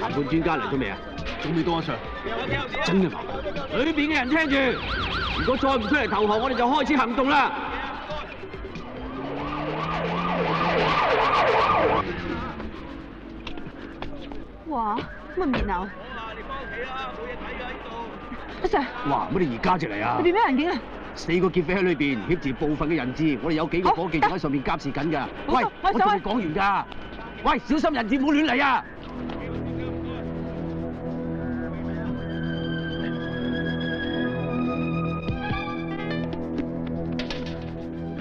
談判專家嚟咗未啊？仲未到啊，Sir。真係麻煩。裏邊嘅人聽住，如果再唔出嚟投降，我哋就開始行動啦。哇，乜面啊？阿 Sir，哇！乜你而家就嚟啊？裏邊咩人境啊？4個劫匪喺裏邊挾持部分嘅人質，我哋有幾個伙計仲喺上面監視緊㗎。喂，我仲未講完㗎。喂，小心人質唔好亂嚟啊！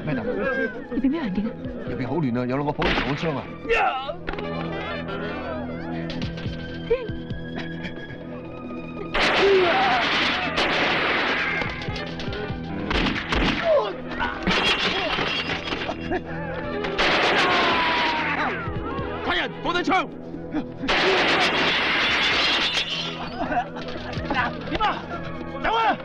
咩啊？裏邊咩人境啊？入邊好亂啊！有兩個火槍槍啊！睇人，放低槍！點啊？走啊！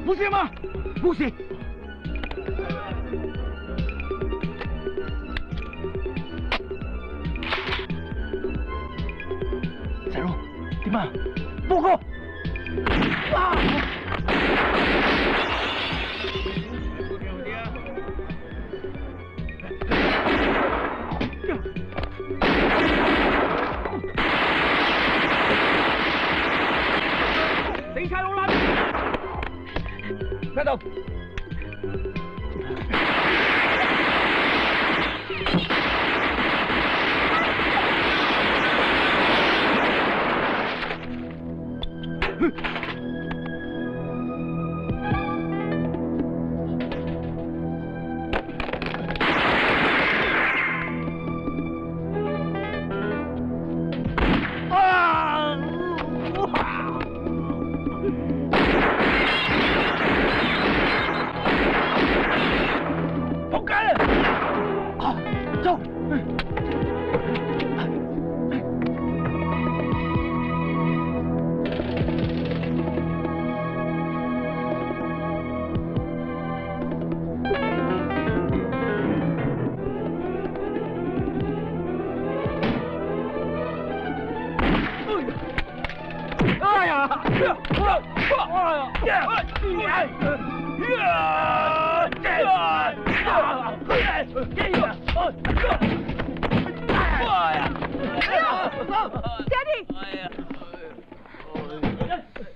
冇事嘛？冇事。細佬，點啊？報告。死差佬啦！聽到。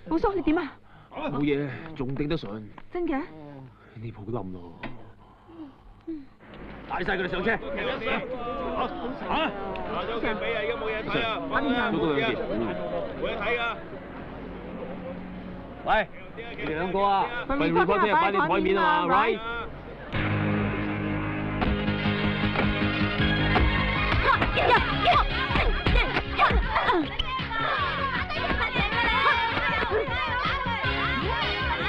寶叔，你點啊？冇嘢，仲頂得順。真嘅？呢鋪冧咯。帶晒佢哋上車。嚇！有鏡俾啊，而家冇嘢睇啊。都多兩件。冇嘢睇㗎。喂，你哋兩個啊，咪 report 聽日擺你台面啊嘛 ，right？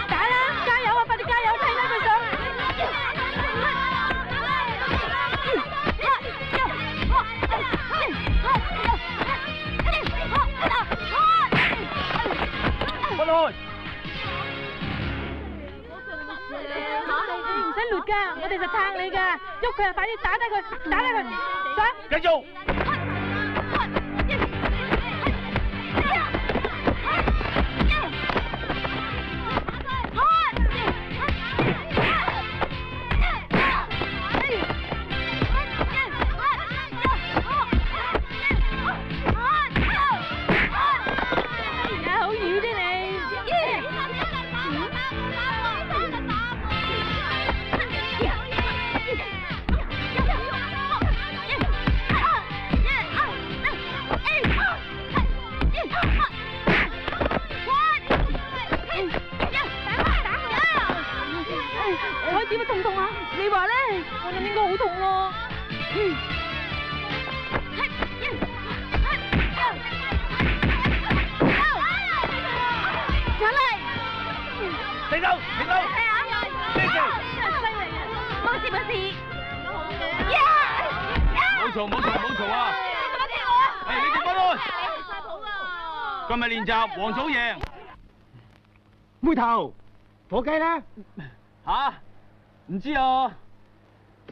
打啦！加油啊！快啲加油，睇啦佢上！分開！你唔使亂㗎，我哋就撐你㗎，喐佢啊！快啲打低佢，打低佢，上！繼續！應該好痛咯。上嚟！停手！停手！咩事？犀利啊！冇事冇事。冇嘈冇嘈冇嘈啊！誒，你哋分開。今日練習，黃組贏。妹頭，火雞咧？吓？唔知啊。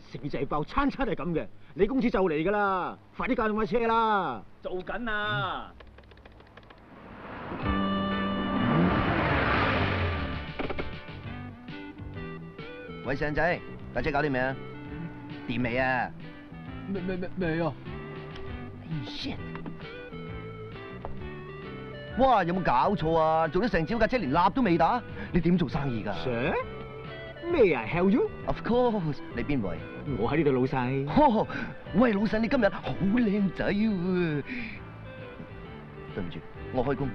死仔爆餐餐係咁嘅，你公司就嚟㗎啦，快啲教動架車啦！做緊啊！喂，靚仔，架車搞掂未啊？掂未啊？未啊！shit！哇，有冇搞錯啊？做咗成朝架車連蠟都未打，你點做生意㗎 Sir？咩啊 ？Hell you？Of course，你邊位？我喺呢度老細。哦，喂，老細，你今日好靚仔喎！對唔住，我開工。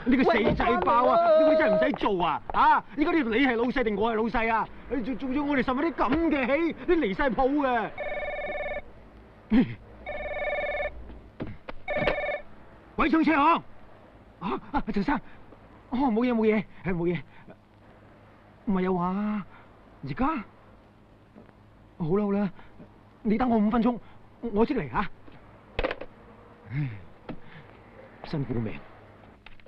呢個死仔爆啊！呢個真係唔使做啊！啊！依家呢度你係老細定我係老細啊？做咗我哋受乜啲咁嘅氣，你離晒譜嘅。鬼上車行！陳生，冇嘢冇嘢，係冇嘢。唔係有話而家好啦好啦，你等我5分鐘，我即嚟嚇。辛苦命。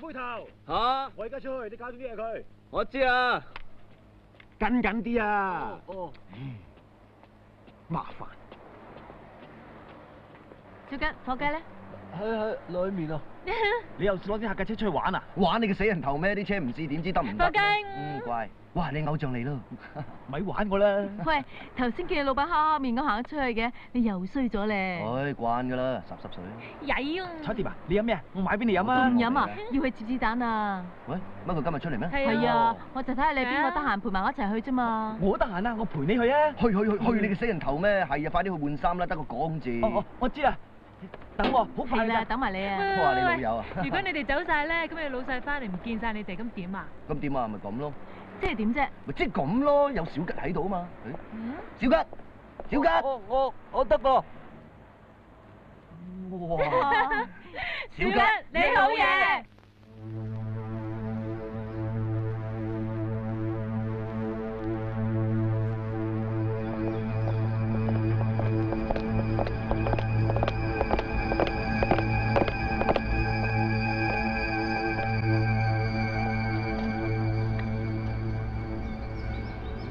妹頭吓？我而家出去，你搞掂啲嘢佢。我知啊。跟緊啲啊！哦。麻煩。小吉，火雞咧？喺裏面啊！你又攞啲客架車出去玩啊？玩你個死人頭咩？啲車唔試點知得唔得？火雞。乖。哇，你偶像嚟咯！咪玩我啦！喂，頭先見你老闆黑黑面咁行咗出去嘅，你又衰咗咧。唉，慣㗎啦，濕水。曳啊！彩蝶啊，你飲咩啊？我買俾你飲啊！唔飲啊？要去接子彈啊！喂，乜佢今日出嚟咩？係啊，我就睇下你邊個得閒陪埋我一齊去啫嘛。我得閒啊，我陪你去啊！去你個死人頭咩？係啊，快啲去換衫啦，得個講字。哦，我知啦。等我，好快係啦，等埋你啊！哇，你老友啊！如果你哋走晒咧，咁你老細翻嚟唔見晒你哋，咁點啊？咁點啊？咪咁咯。即係點啫？咪即係咁咯，有小吉喺度啊嘛。小吉，小吉，我得噃。哇！小吉，你好嘢！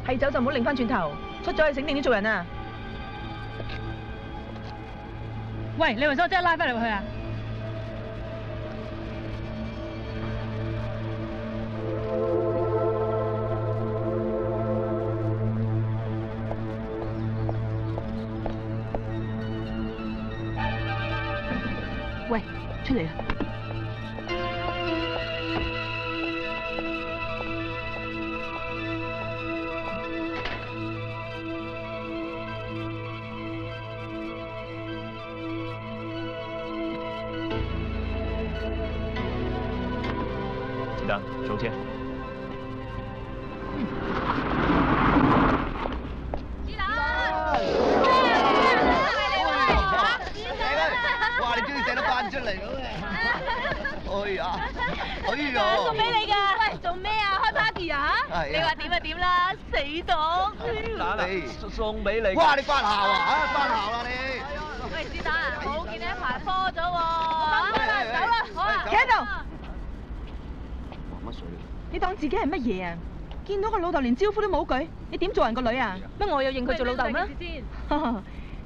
係走就唔好擰翻轉頭，出咗去醒定啲做人啊！喂，你為咗我即刻拉翻入去啊！喂，出嚟啊！收錢。哇！你終於寫得翻出嚟咯！哎呀，送俾你㗎。喂，做咩啊？開 party 啊？係。你話點就點啦，死黨。嗱，送俾你。哇！你關校啊？關校啦你！喂，子彈啊，我見你一排科咗喎。走啦，好啊。企喺度。乜水？你當自己係乜嘢啊？見到個老豆連招呼都冇舉，你點做人個女啊？乜我有認佢做老豆咩？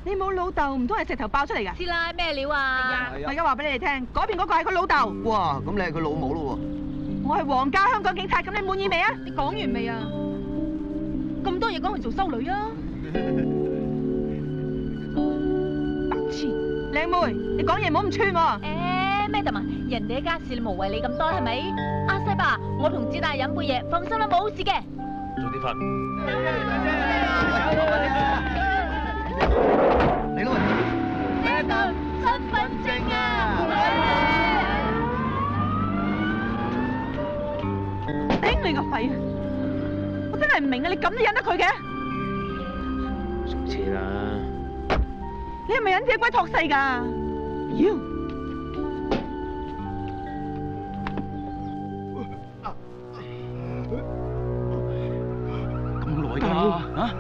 你冇老豆，唔通係石頭爆出嚟㗎？師奶咩料啊？我而家話俾你哋聽，嗰邊嗰個係佢老豆。哇！咁你係佢老母咯喎？我係皇家香港警察，咁你滿意未啊？你講完未啊？咁多嘢講去做修女啊？白痴！靚妹，你講嘢唔好咁串喎。Madam 啊，人哋一家事你無謂理咁多係咪？阿西伯，我同子大飲杯嘢，放心啦，冇事嘅。早啲瞓。嚟咯！Madam，身份證啊！頂你個肺啊！我真係唔明啊，你咁都忍得佢嘅？送錢啦！你係咪忍者龜託世㗎？妖！咁耐㗎啊？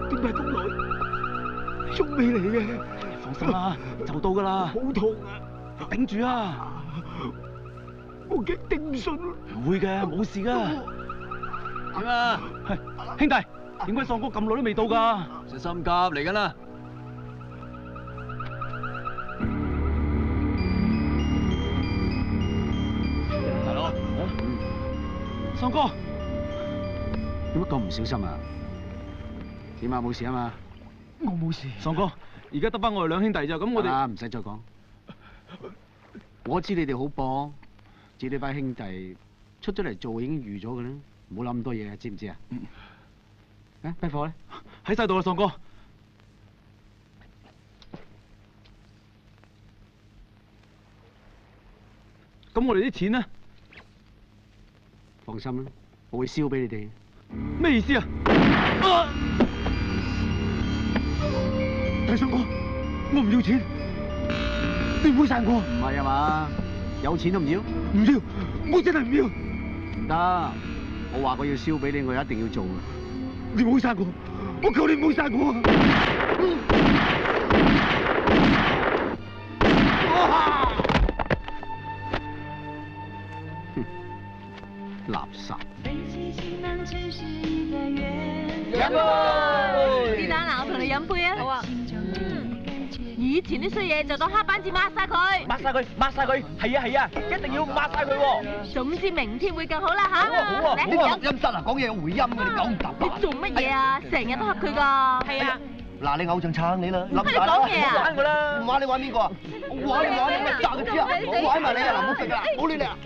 點解咁耐？仲未嚟嘅？放心啦，就到㗎啦。好痛啊！頂住啊！我驚頂唔順。唔會嘅，冇事㗎。點啊？係兄弟，點解喪哥咁耐都未到㗎？小心急，嚟緊啦！大佬，喪哥，點解咁唔小心啊？點啊？冇事啊嘛？我冇事。喪哥，而家得翻我哋兩兄弟咋，咁我哋唔使再講。我知你哋好搏，自己班兄弟出咗嚟做已經預咗嘅啦，唔好諗咁多嘢，知唔知啊？啊，批貨咧？喺晒度啦，喪哥。咁我哋啲錢呢？放心啦，我會燒俾你哋。咩意思啊？大相哥，我唔要錢，你唔好殺我。唔係啊嘛？有錢都唔要？唔要，我真係唔要。唔得，我話過要燒俾你，我一定要做。你唔好殺我，我求你唔好殺我。垃圾！飲杯！子彈嗱，我同你飲杯啊！好啊。以前啲衰嘢就當黑板字抹晒佢。抹晒佢，抹晒佢。係啊係啊，一定要抹晒佢喎。總之明天會更好啦吓。好啊好啊。呢個錄音室啊，講嘢有回音嘅，你九唔搭八。你做乜嘢啊？成日都恰佢㗎。係啊。嗱，你偶像撐你啦，乜你講嘢啊？玩佢啦！唔玩你玩邊個啊？玩你玩你咪炸佢知啊！我玩埋你啊！嗱，唔好食啊！唔好亂嚟啊！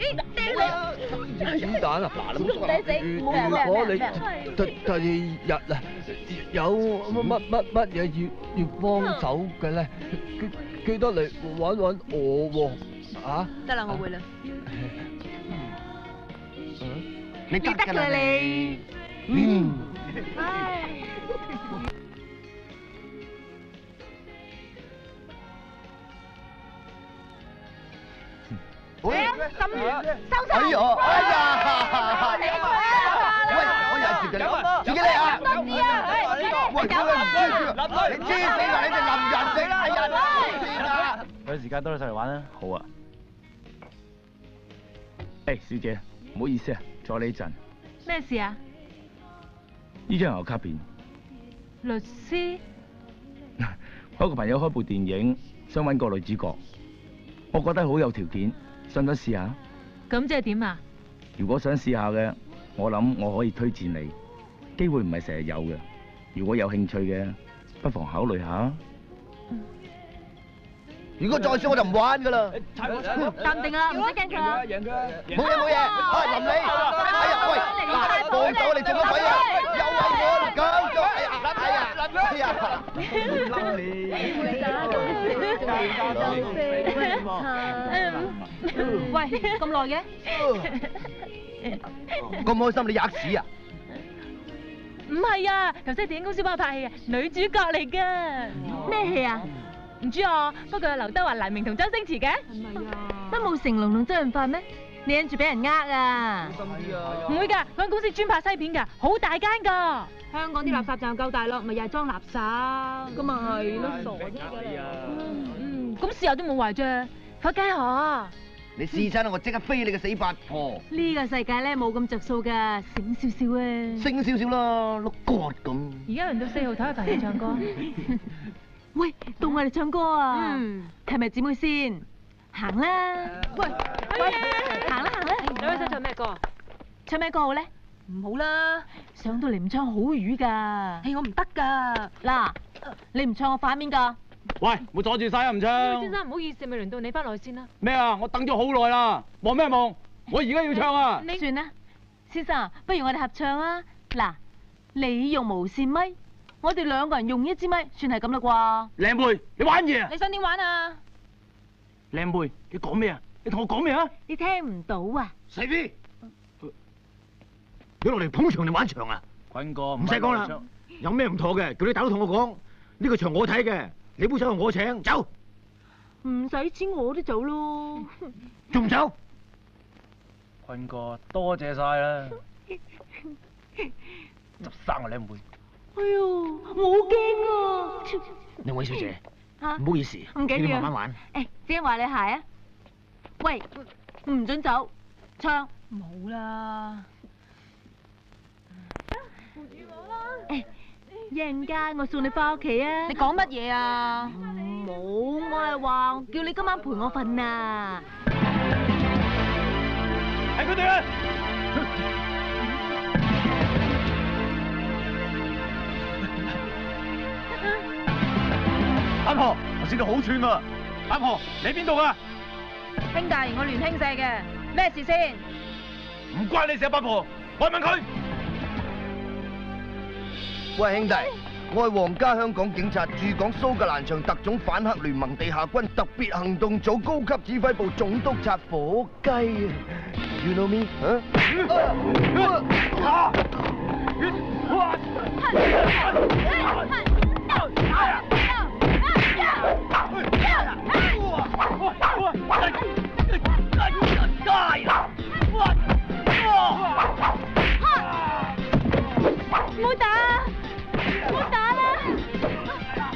點蛋啊！嗱，你如果你第二日啊有乜嘢要幫手嘅咧，記得嚟揾我喎，啊！得啦，我會啦。你得㗎啦你。收手！哎呀！喂，我又係接嘅你，自己嚟啊！喂，你知死話你哋淋人死啦！有時間多啲上嚟玩啦。好啊。誒，小姐，唔好意思啊，阻你一陣。咩事啊？呢張牛卡片。律師？我有個朋友開部電影，想揾個女主角，我覺得好有條件。想唔想試下？咁即係點啊？如果想試下嘅，我諗我可以推薦你，機會唔係成日有嘅。如果有興趣嘅，不妨考慮下。如果再輸我就唔玩㗎啦。淡定啊，唔使驚佢啊。冇嘢冇嘢，啊林你，哎呀喂，嗱放手你做乜鬼啊？又係我搞咗，哎呀，喂，咁耐嘅？咁開心你吔屎啊？唔係啊，頭先電影公司幫我拍戲啊，女主角嚟噶。咩戲啊？唔知啊，不過有劉德華、黎明同周星馳嘅。係咪啊？乜冇成龍同周潤發咩？你忍住俾人呃啊！小心啲啊！唔會㗎，嗰間公司專拍西片㗎，好大間㗎。香港啲垃圾站夠大咯，咪又係裝垃圾。咁咪係咯，傻啲㗎。咁豉油都冇壞啫，火雞河。你試親我即刻飛你個死八婆！呢個世界咧冇咁着數㗎，醒少少啊！升少少啦，碌角咁。而家輪到4號台嘅朋友唱歌。喂，到我哋唱歌啊！係咪姊妹先？行啦！喂，行啦行啦！兩位想唱咩歌啊？唱咩歌好咧？唔好啦，上到嚟唔唱好魚㗎。係我唔得㗎。嗱，你唔唱我反面㗎。喂，唔好阻住晒啊！唔唱。先生唔好意思，咪輪到你翻來先啦。咩啊？我等咗好耐啦，望咩望？我而家要唱啊！算啦，先生，不如我哋合唱啊！嗱，你用無線咪，我哋兩個人用一支咪，算係咁啦啩？靚妹，你玩嘢啊？你想點玩啊？靚妹，你講咩啊？你同我講咩啊？你聽唔到啊？細 B， 你落嚟捧場定玩場啊？坤哥，唔使講啦，有咩唔妥嘅，叫你大佬同我講。呢個場我睇嘅，你杯酒我請，走，唔使錢我都走咯。仲唔走？坤哥，多謝晒啦，執生啊，你唔會。哎呦，我好驚啊！兩位小姐，嚇唔好意思，唔緊要，你哋慢慢玩。誒，只係話你鞋啊。喂，唔准走，唱。冇啦。扶住我啦！誒，一陣間我送你翻屋企啊！你講乜嘢啊？冇，我係話叫你今晚陪我瞓啊！係佢哋啊！阿婆，我笑到好串啊！阿婆，你邊度噶？兄弟，我聯興社嘅，咩事先？唔關你事啊，八婆，我問佢。喂，兄弟，我係皇家香港警察駐港蘇格蘭場特種反黑聯盟地下軍特別行動組高級指揮部總督察火雞啊 ！You know me？ 唔好打啊！唔好打啦！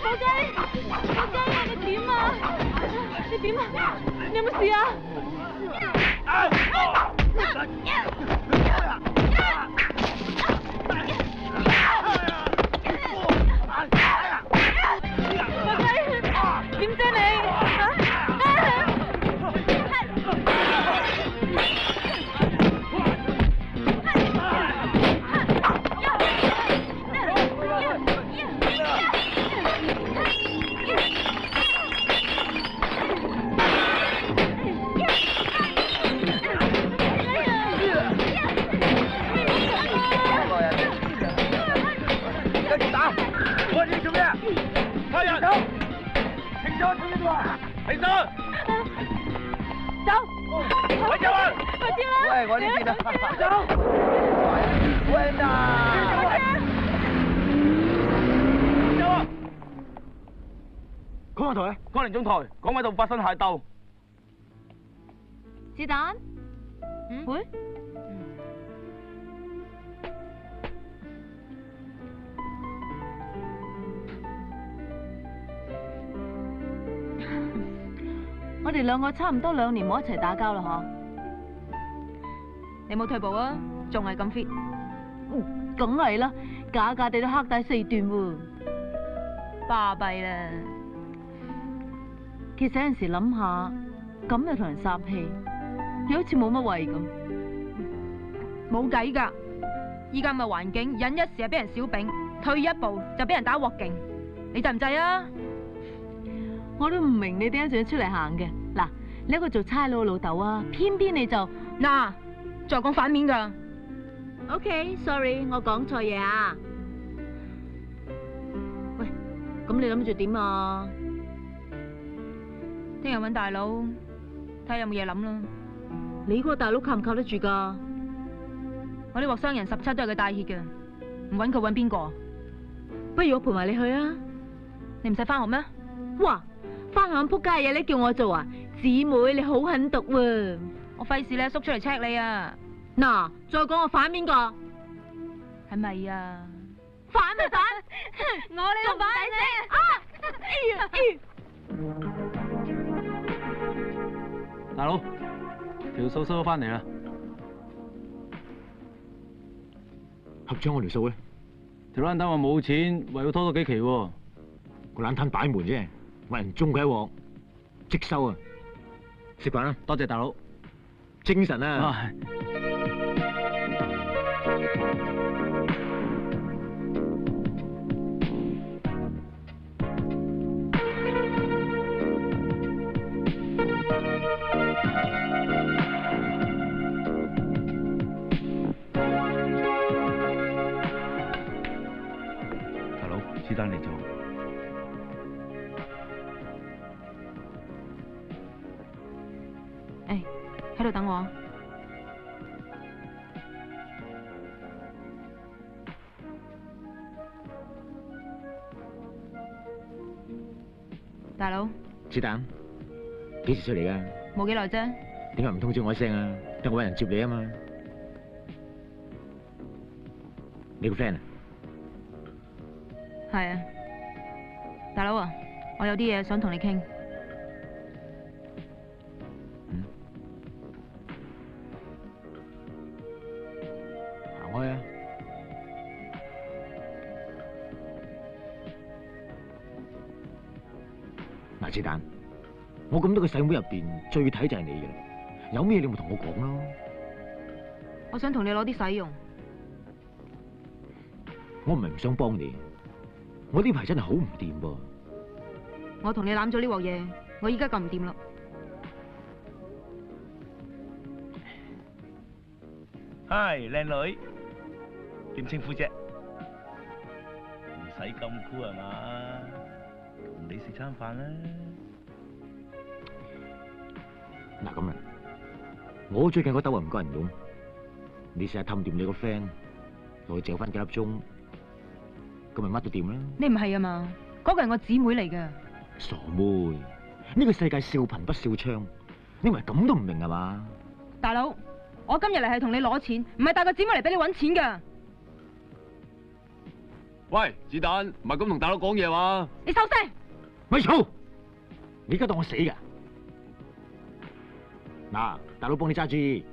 火雞，火雞啊！你點啊？你點啊？你有冇事啊？火雞，點啫你？喂，我呢邊啊！走！喂啊！公安台，江寧總台，港位度發生械鬥。子彈？會？我哋兩個差唔多2年冇一齊打交啦，嗬？你冇退步啊？仲係咁 fit？梗係啦，假假地都黑帶4段喎。巴閉啦！其實有陣時諗下，咁又同人霎氣，又好似冇乜謂咁。冇計㗎，依家咁嘅環境，忍一時係俾人小丙，退一步就俾人打鑊勁。你制唔制啊？我都唔明你點解仲要出嚟行嘅。嗱，你一個做差佬嘅老豆啊，偏偏你就嗱，再講反面㗎。OK，sorry，我講錯嘢啊。喂，咁你諗住點啊？聽日揾大佬，睇下有冇嘢諗啦。你嗰個大佬靠唔靠得住㗎？我呢鑊傷人17都係佢帶挈嘅，唔揾佢揾邊個？不如我陪埋你去啊！你唔使翻學咩？哇，翻學咁仆街嘢你叫我做啊？姊妹你好狠毒喎！我費事咧，叔出嚟 check 你啊！嗱，再講我反邊個？係咪啊？反咪反，我呢度反你啊！大佬，條數收咗翻嚟啦。合章我條數咧，條冷淡話冇錢，唯要拖多幾期喎。個冷攤擺門啫，揾人中佢一鑊，即收啊！食飯啦，多謝大佬。精神啊！大佬，子彈嚟咗。誒，喺度等我。大佬，子彈，幾時出嚟㗎？冇幾耐啫。點解唔通知我一聲啊？等我搵人接你啊嘛。你個 friend 啊？係啊，大佬啊，我有啲嘢想同你傾。行開啊！嗱，子彈，我咁多個細妹入邊最睇就係你嘅啦，有咩你咪同我講咯。我想同你攞啲使用。我唔係唔想幫你，我呢排真係好唔掂噃。我同你攬咗呢鑊嘢，我依家咁唔掂啦。嗨，靚女，點稱呼啫？唔使咁酷係嘛？同你食餐飯啦。嗱咁啦，我最近個兜啊唔夠人用，你成日氹掂你個 friend，我借翻幾粒鐘，咁咪乜都掂啦。你唔係啊嘛？嗰個係我姊妹嚟㗎。傻妹，呢個世界笑貧不笑娼，你咪咁都唔明係嘛？大佬，我今日嚟係同你攞錢，唔係帶個姊妹嚟俾你搵錢㗎。喂，子彈，唔係咁同大佬講嘢話。你收聲！咪嘈！你而家當我死㗎？嗱，大佬幫你揸住。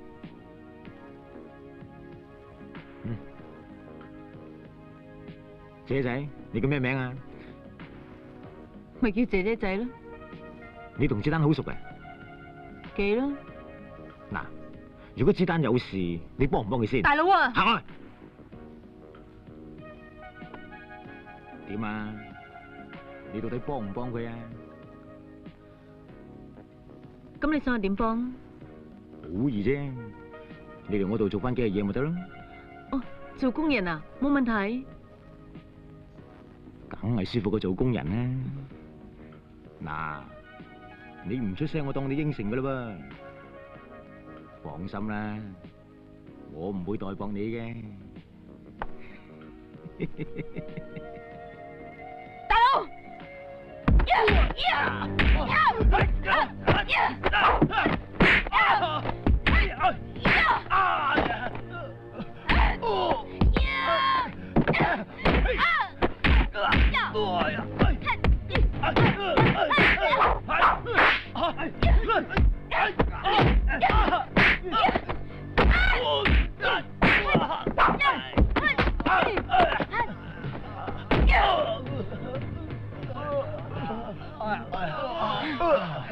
姐仔，你叫咩名啊？咪叫姐姐仔咯。你同子彈好熟嘅？幾咯？嗱，如果子彈有事，你幫唔幫佢先？大佬啊！行開！點啊？你到底幫唔幫佢啊？咁你想我點幫？好易啫，你嚟我度做翻幾日嘢咪得咯。哦，做工人啊，冇問題。梗係舒服過做工人啦。嗱，你唔出聲，我當你應承噶啦噃。放心啦，我唔會代薄你嘅。大佬！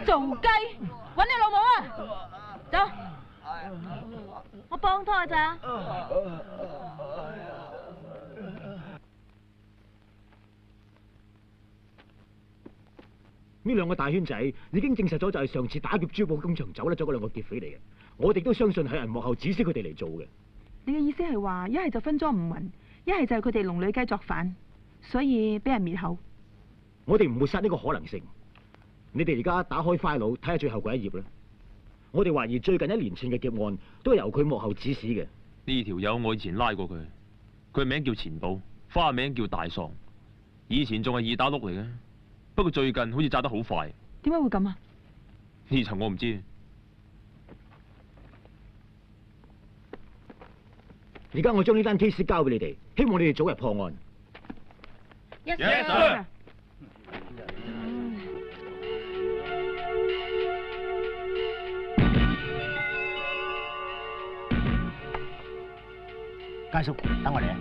做雞，搵你老母啊！走，我幫拖咋？呢兩個大圈仔已經證實咗，就係上次打劫珠寶工場走甩咗嗰兩個劫匪嚟嘅。我哋都相信係人幕後指使佢哋嚟做嘅。你嘅意思係話，一係就分贓唔勻，一係就係佢哋龍女雞作反，所以俾人滅口。我哋唔會殺呢個可能性。你哋而家打開 file 睇下最後嗰一頁啦。我哋懷疑最近一連串嘅劫案都係由佢幕後指使嘅。呢條友我以前拉過佢，佢名叫錢寶，花名叫大喪，以前仲係二打碌嚟嘅，不過最近好似炸得好快。點解會咁啊？呢層我唔知。而家我將呢單 case 交俾你哋，希望你哋早日破案。Yes sir。佳叔，等我嚟啊！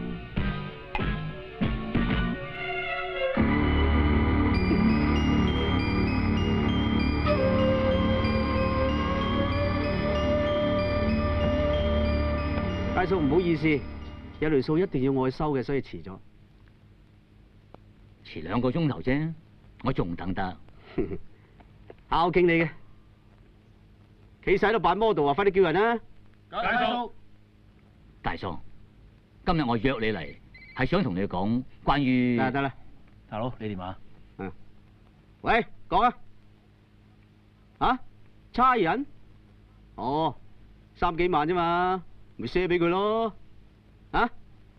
佳叔，唔好意思，有條數一定要我去收嘅，所以遲咗。遲2個鐘頭啫，我仲等得。孝敬你嘅，企晒喺度扮 model 啊！快啲叫人啦！佳叔，大叔，今日我約你嚟，係想同你講關於……得啦，大佬，你電話？喂，講啊！啊？差人？哦，3幾萬啫嘛，咪賒俾佢咯。啊？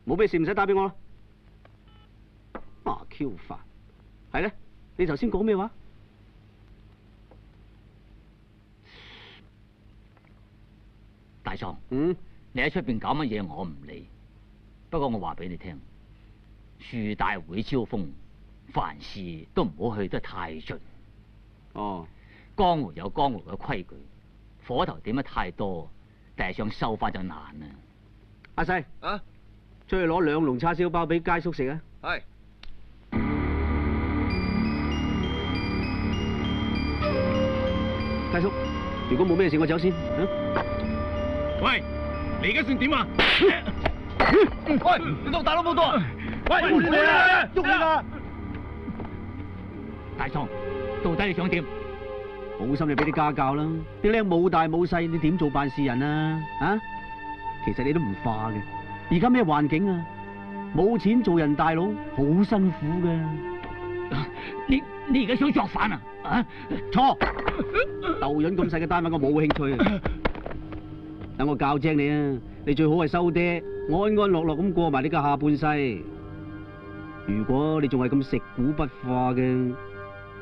冇咩事唔使打俾我啦。Q 煩。係咧，你頭先講咩話？大喪，嗯，你喺出邊搞乜嘢我唔理，不過我話俾你聽，樹大會招風，凡事都唔好去得太盡。哦，江湖有江湖嘅規矩，火頭點得太多，第日想收翻就難啦。阿細啊，出去攞2籠叉燒包俾街叔食啊！係。街叔，如果冇咩事，我走先。喂，你而家算點啊？喂，你同大佬冇多啊？喂，喐你啦！喐你啦！大喪，到底你想點？好心你俾啲家教啦，啲僆冇大冇細，你點做辦事人啊？啊，其實你都唔化嘅。而家咩環境啊？冇錢做人大佬，好辛苦㗎。你而家想作反啊？啊，錯！豆潤咁細嘅單位我冇興趣啊。等我教精你啊，你最好係收爹，安安樂樂咁過埋你嘅下半世。如果你仲係咁食古不化嘅，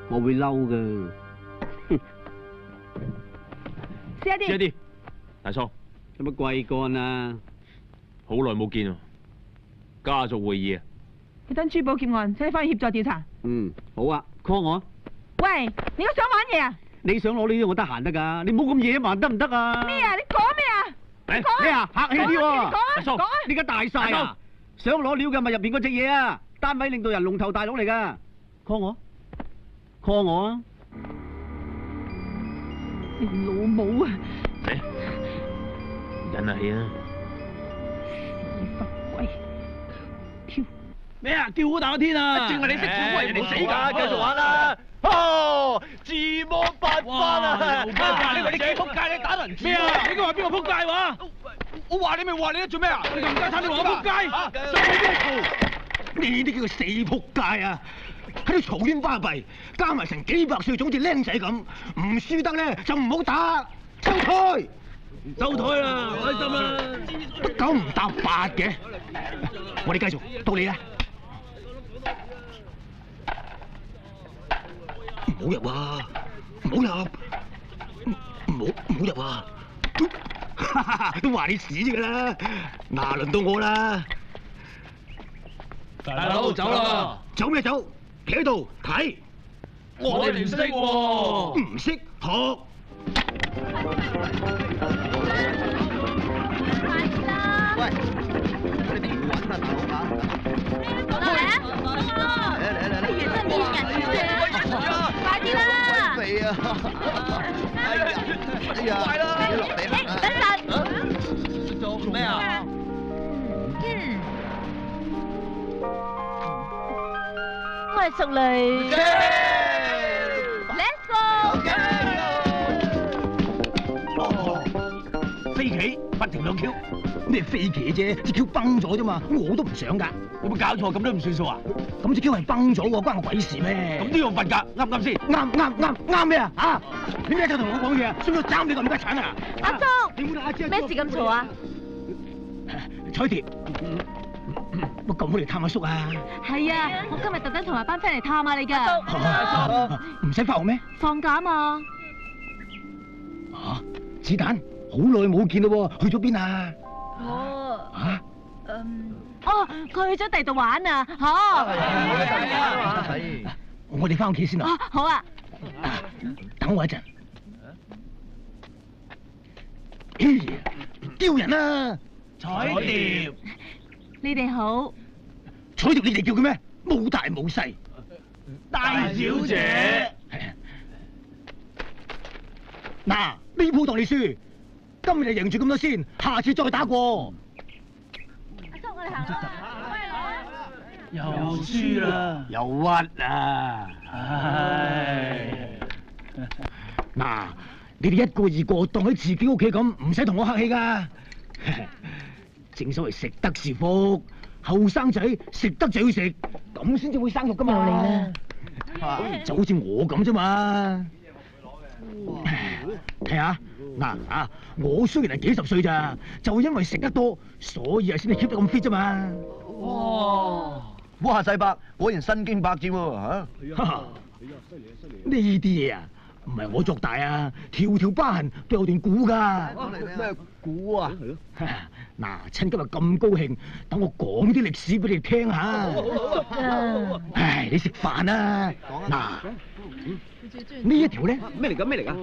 我會嬲㗎。試一啲，大叔，有乜貴幹啊？好耐冇見啊！家族會議啊！你單珠寶劫案，請你翻去協助調查。嗯，好啊 ，call 我。喂，你而家想玩嘢啊？你想攞呢啲我得閒得㗎，你唔好咁野蠻得唔得啊？咩啊？你講咩啊？咩啊？客氣啲喎，大叔，你而家大晒啊！想攞料嘅咪入邊嗰隻嘢啊！單位領導人龍頭大佬嚟㗎，call 我，call 我啊！你老母啊！忍下氣啊！屎忽鬼！跳咩啊？叫好大個天啊！正係你識做，喂，人哋死㗎，繼續玩啦！哦，自摸八番啊！你話你幾仆街？你打人咩啊？你話邊個仆街話？我話你咪話你啦，做咩啊？你咁家產，你話我仆街？呢啲叫做死仆街啊！喺度嘈喧巴閉，加埋成幾百歲，總似僆仔咁，唔輸得咧就唔好打，收台，收台啦，開心啦，都9唔搭8嘅，我哋繼續，到你啦，唔好入啊，唔好入，唔好入啊，都話你屎噶啦，嗱輪到我啦，大佬走啦，走咩走？企喺度睇，我哋唔識喎，唔識學。喂，你哋要揾啊，大佬啊！嚟乜嘢真面人嘅？快啲啦！肥啊！哎呀，快啦！你落地啦！等陣。做咩啊？我係淑妮 ，Let's go！飛棋不停兩 Q，咩飛棋啫？隻 Q 崩咗啫嘛，我都唔想㗎。有冇搞錯？咁都唔算數啊？咁隻 Q 係崩咗喎，關我鬼事咩？咁都要罰㗎，啱唔啱先？啱咩啊？嚇！你咩就同我講嘢啊？需唔需要斬你個冚家鏟啊？阿叔，咩事咁嘈啊？彩蝶，乜咁好嚟探阿叔啊？係啊，我今日特登同埋班 friend 嚟探下你㗎。唔使返學咩？放假嘛。嚇！子彈，好耐冇見咯喎，去咗邊啊？嚇？佢去咗第度玩啊！嚇！我哋返屋企先啦。好啊。等我一陣。丟人啊！彩蝶，你哋好。彩蝶你哋叫佢咩？冇大冇細。大小姐。嗱，呢鋪當你輸，今日就贏住咁多先，下次再打過。阿叔，我哋行啦。又輸啦，又屈啊！唉。嗱，你哋一個二個當喺自己屋企咁，唔使同我客氣噶。正所謂食得是福，後生仔食得就要食，咁先至會生育噶嘛。就好似我咁啫嘛。睇下嗱啊，我雖然係幾十歲咋，就因為食得多，所以係先至 keep 得咁 fit 啫嘛。哇，世伯果然身經百戰喎嚇！呢啲嘢啊，唔係我作大啊，條條疤痕都有段古㗎。咩古啊？嗱，趁今日咁高興，等我講啲歷史俾你聽下。唉，你食飯啊？嗱，呢一條咧咩嚟㗎？咩嚟㗎？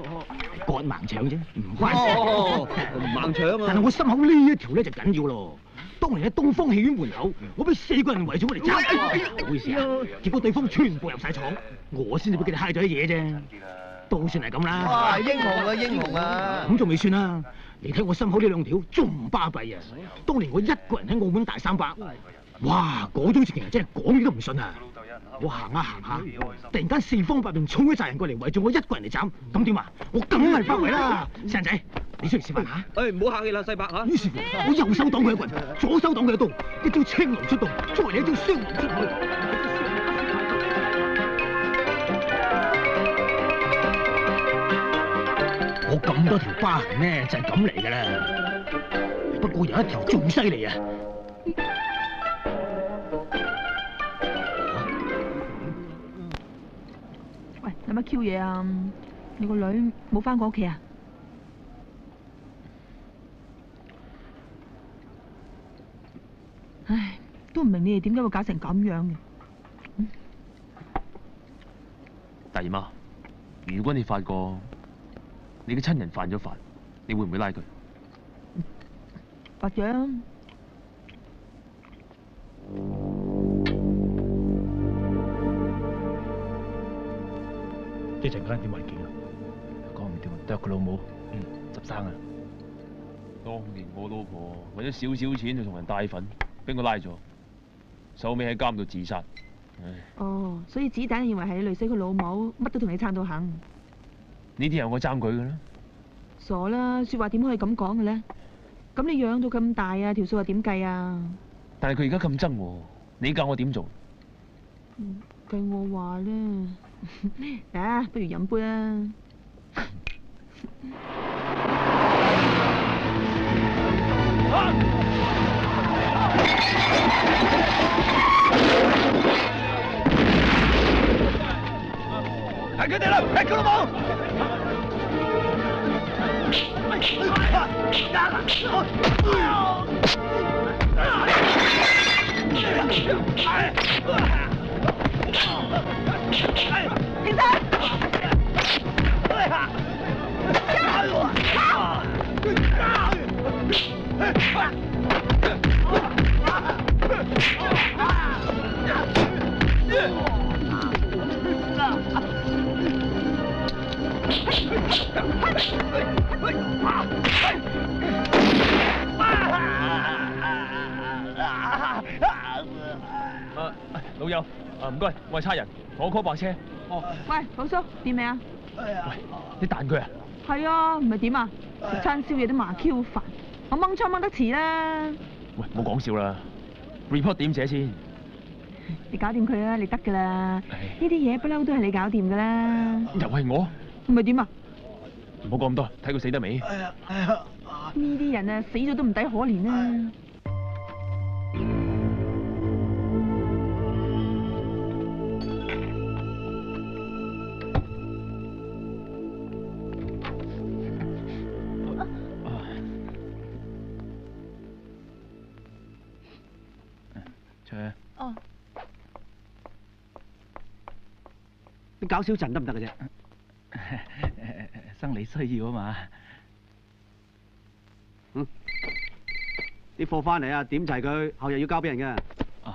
割盲腸啫，唔關事。盲腸啊！但係我心口呢一條咧就緊要咯。當年喺東方戲院門口，我俾4個人圍住我嚟斬，唔好意思啊。結果對方全部入晒廠，我先至俾佢哋揩咗啲嘢啫。都算係咁啦。哇！英雄啊，英雄啊！咁仲未算啊！你睇我心口呢2條仲巴閉啊！當年我一個人喺澳門大300，哇！嗰種情形真係講你都唔信啊！我行下行下，突然間4方8面衝咗紮人過嚟圍住我一個人嚟斬，咁點啊？我梗係包圍啦！細人仔，你出嚟示範下。唔好客氣啦，細伯嚇。於是乎，我右手擋佢一棍，左手擋佢一刀，一招青龍出洞，作為你一招雙龍出海。我咁多條疤痕呢，就係咁嚟㗎啦。不過有一條仲犀利啊！喂，有乜 Q 嘢啊？你個女冇翻過屋企啊？唉，都唔明你哋點解會搞成咁樣嘅。大姨媽，如果你發覺你嘅親人犯咗法，你會唔會拉佢？或者一陣間點環境啊？講唔掂，剁佢老母，執生啊！當年我老婆為咗少少錢就同人帶粉，俾我拉咗，收尾喺監度自殺。唉，哦，所以子彈認為係你累死佢老母，乜都同你撐到肯。呢啲係我爭佢嘅啦。傻啦，說話點可以咁講嘅咧？咁你養到咁大啊，條數係點計啊？但係佢而家咁憎我，你教我點做？計我話咧，啊，不如飲杯啊！係佢哋啦，係佢老母！停手！老友，唔該，我係差人，同我 call 白車。哦。喂，寶叔，掂未啊？喂，你彈佢啊？係啊，唔係點啊？食餐宵夜都麻 Q 煩，我掹槍掹得遲啦。喂，冇講笑啦 ，report 點寫先？你搞掂佢啦，你得噶啦。呢啲嘢不嬲都係你搞掂噶啦。又係我？唔係點啊？唔好講咁多，睇佢死得未？呢啲人啊，死咗都唔抵可憐啦。卓。哦。你搞少陣得唔得嘅啫？生理需要啊嘛。啲貨翻嚟啊，點齊佢，後日要交俾人嘅。哦。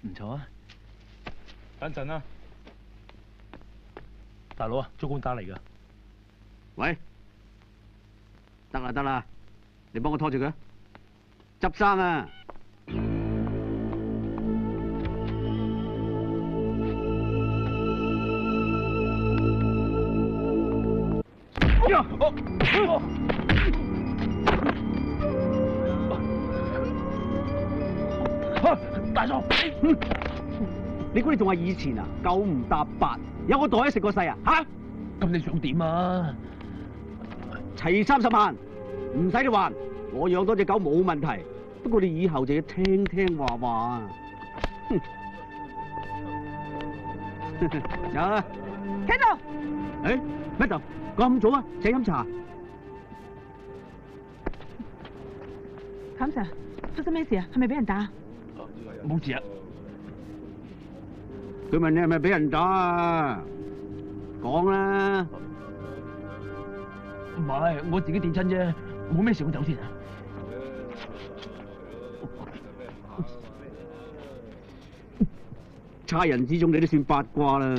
唔錯啊。等陣啦。大佬啊，租官打嚟㗎。喂。得啦得啦，你幫我拖住佢，執生啊！大嫂，你估你仲係以前啊？九唔搭八，有個袋都食過世啊？吓？咁你想點啊？齊30萬，唔使你還，我養多隻狗冇問題。不過你以後就要聽聽話話。有啊。聽到。誒，乜度？講咁早啊？請飲茶。冚 Sir，發生咩事啊？係咪俾人打？冇事啊。佢問你係咪俾人打啊？講啦。唔係，我自己跌親啫，冇咩事，我走先啊。差人之中，你都算八卦啦。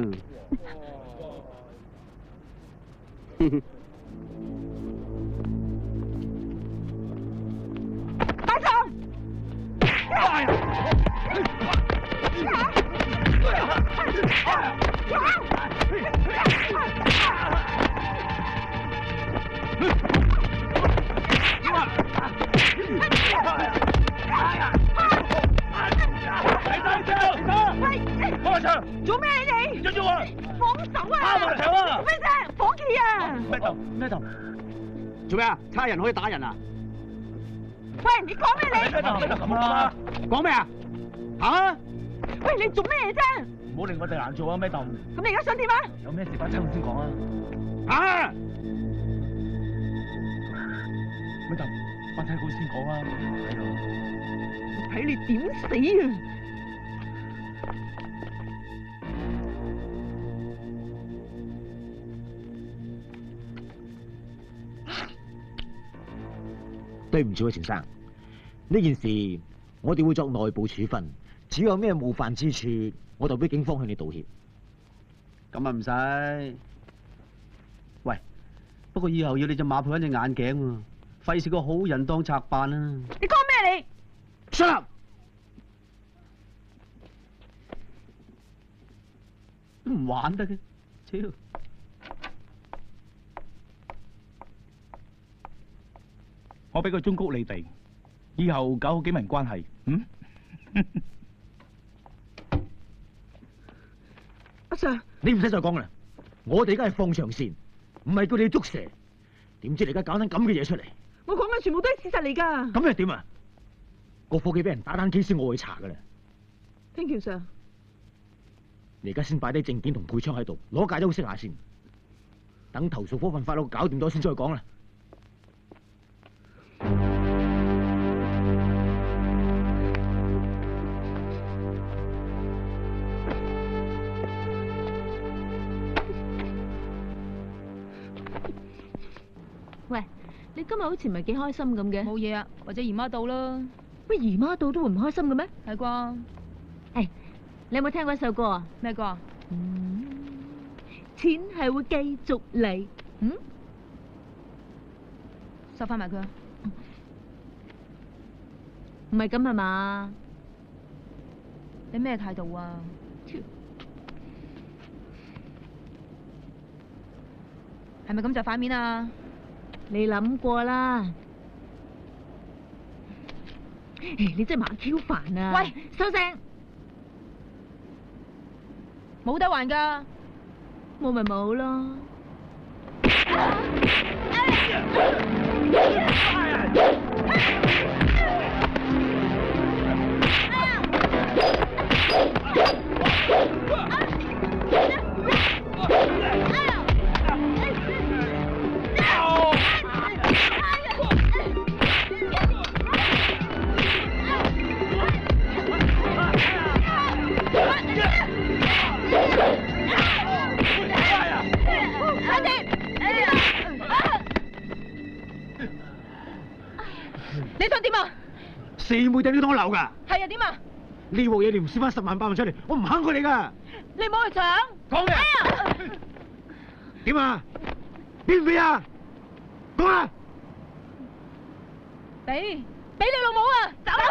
大狀！做咩你哋？跟住我，放手啊！拋埋牆啊！咩啫？伙計啊！咩頭？做咩啊？差人可以打人啊？喂，你講咩你？咁啊！講咩啊？嚇！喂，你做咩啫？唔好令我哋難做啊！咩頭？咁你而家想點啊？有咩事翻親我先講啊！嚇！咩頭？翻親佢先講啊！係咯。我睇你點死啊！對唔住啊，錢生，呢件事我哋會作內部處分，只要有咩冒犯之處，我就俾警方向你道歉。咁啊唔使。喂，不過以後要你隻馬配翻隻眼鏡喎，費事個好人當賊辦啊！你講咩你？Shut up！都唔玩得嘅，超！我俾個忠告你哋，以後搞好警民關係。阿 Sir，你唔使再講啦，我哋而家係放長線，唔係叫你捉蛇。點知你而家搞緊咁嘅嘢出嚟？我講嘅全部都係事實嚟㗎。咁又點啊？個伙計俾人打單 case，我去查㗎啦。Thank you Sir。你而家先擺低證件同配槍喺度，攞架休息下先。等投訴科份法佬搞掂咗先再講啦。喂，你今日好似唔係幾開心咁嘅。冇嘢啊，或者姨媽到啦。乜姨媽到都會唔開心嘅咩？係啩？誒，你有冇聽過一首歌啊？咩歌啊？錢係會繼續嚟。收翻埋佢啊！唔係咁係嘛？你咩態度啊？係咪咁就反面啊？你諗過啦。你真係麻 Q 煩啊！喂，收聲！冇得還㗎。冇咪冇咯。你想點啊？四妹頂你當我流㗎？係啊，點啊？呢鑊嘢你唔輸翻10萬8萬出嚟，我唔肯過你㗎。你唔好去搶。講咩？點啊？俾唔俾啊？講啊！俾你老母啊！走啦！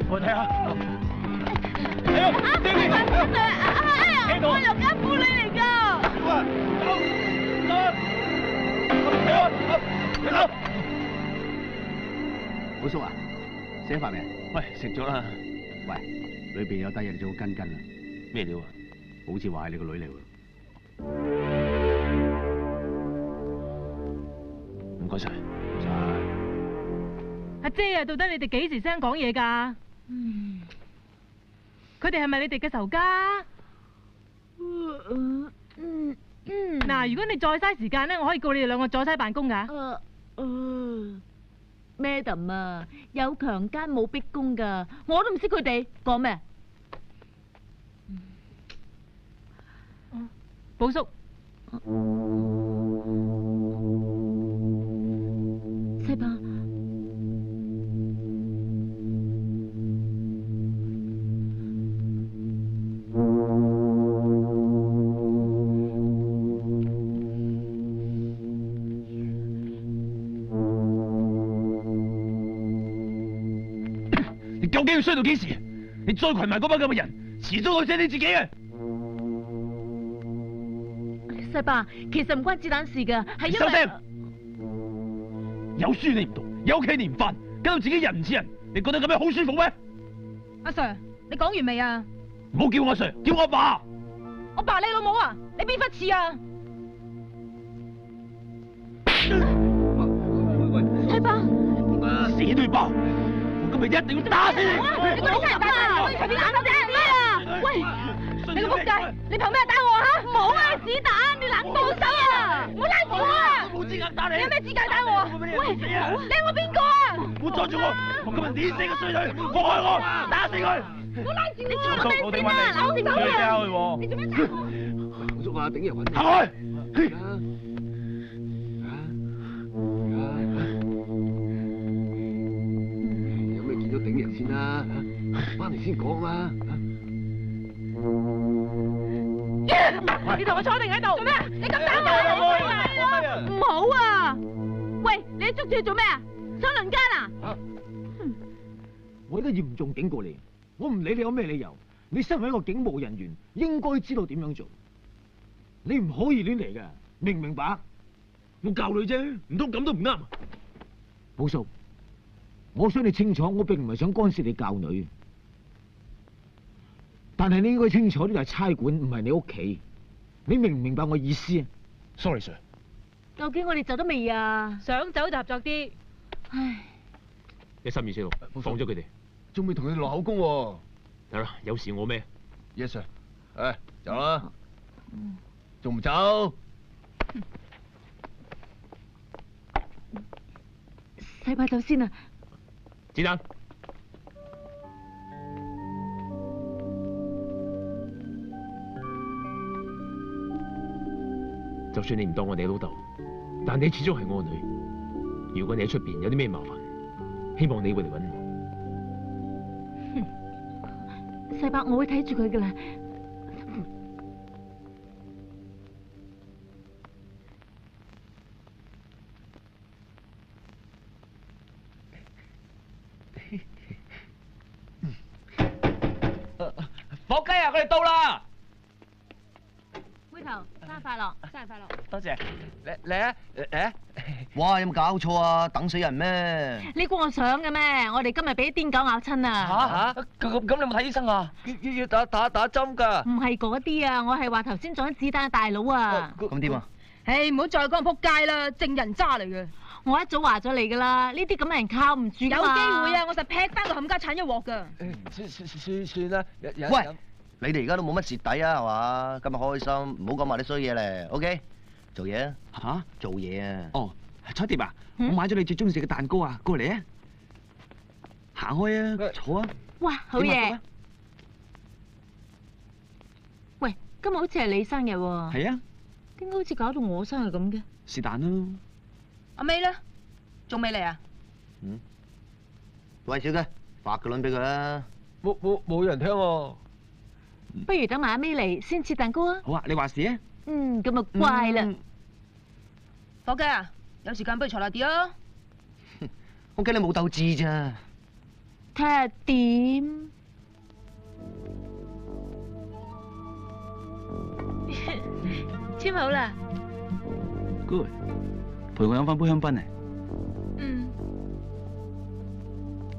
我睇下。我係奸夫女嚟㗎。好叔啊，食飯未？喂，食咗啦。喂，裏邊有低嘢，你最好跟啦。咩料啊？好似話係你個女嚟喎。該晒。阿姐啊，到底你哋幾時先講嘢㗎？佢哋係咪你哋嘅仇家？嗱，如果你再嘥時間咧，我可以告你哋兩個阻晒辦公㗎。Madam 啊，有強姦冇逼供㗎，我都唔識佢哋講咩。寶叔，西巴，你究竟要衰到幾時？你再群埋嗰班咁嘅人，遲早會死你自己嘅。西巴，其實唔關子彈事㗎，係因為收聲！有書你唔讀，有屋企你唔返，搞到自己人唔似人，你覺得咁樣好舒服咩？阿 Sir，你講完未啊？唔好叫我 Sir，叫我阿爸。我爸你老母啊！你邊忽似啊？西巴，死都要爆！我今日一定要打死你！你個老人家啊！可以隨便打到啫咩啊？喂！你個仆街，你憑咩打我啊？冇啊，子彈，你冷暴手啊！唔好拉住我啊！我冇資格打你！你有咩資格打我啊？喂，你係我邊個啊？唔好阻住我！我今日碾死個衰女，放開我，打死佢！唔好拉住你做咩先啊？扭住手啊！你做咩打我？寶叔啊，頂人行開！有咩見到頂人先啦？翻嚟先講嘛。你同我坐定喺度做咩？你咁打我！唔好啊！喂，你捉住佢做咩啊？想輪奸啊？我都嚴重警告你，我唔理你有咩理由，你身為一個警務人員，應該知道點樣做。你唔可以亂嚟㗎，明唔明白？我教你啫，唔通咁都唔啱？寶叔，我想你清楚，我並唔係想干涉你教女，但係你應該清楚呢度係差館，唔係你屋企。你明唔明白我意思啊 ？Sorry Sir。究竟我哋走得未啊？想走就合作啲。唉，13246，放咗佢哋。仲未同佢哋落口供喎。得啦，有事我孭。Yes Sir。誒，走啦。仲唔走？西巴走先啊！子彈。就算你唔當我哋老豆，但你始終係我個女。如果你喺出邊有啲咩麻煩，希望你會嚟揾我。西巴，我會睇住佢噶啦。火雞啊，佢哋到啦！妹頭，生日快樂，生日快樂！多謝。嚟啊！嚟！哇，有冇搞錯啊？等死人咩？你估我想嘅咩？我哋今日俾啲癲狗咬親啊！嚇！咁你有冇睇醫生啊？要打針㗎。唔係嗰啲啊，我係話頭先撞子彈嘅大佬啊！咁點啊？唉，唔好再講仆街啦，正人渣嚟嘅。我一早話咗你噶啦，呢啲咁嘅人靠唔住㗎嘛。有機會啊，我實劈翻個冚家鏟一鑊㗎。算啦，喂，你哋而家都冇乜蝕底啊，係嘛？今日開心，唔好講埋啲衰嘢咧。OK， 做嘢啊！嚇，做嘢啊！哦，彩蝶啊，我買咗你最中意食嘅蛋糕啊，過嚟啊！行開啊，坐啊！哇，好嘢！喂，今日好似係你生日喎。係啊。點解好似搞到我生日咁嘅？是但咯。阿 May 咧，仲未嚟啊？喂，小姐，發個輪俾佢啦。冇人聽喎。不如等埋阿 May 嚟先切蛋糕啊！好啊，你話事啊。咁啊乖啦。伙計啊，有時間不如坐耐啲啊。我驚你冇鬥志咋。睇下點。簽好啦。Good。陪我飲翻杯香檳啊！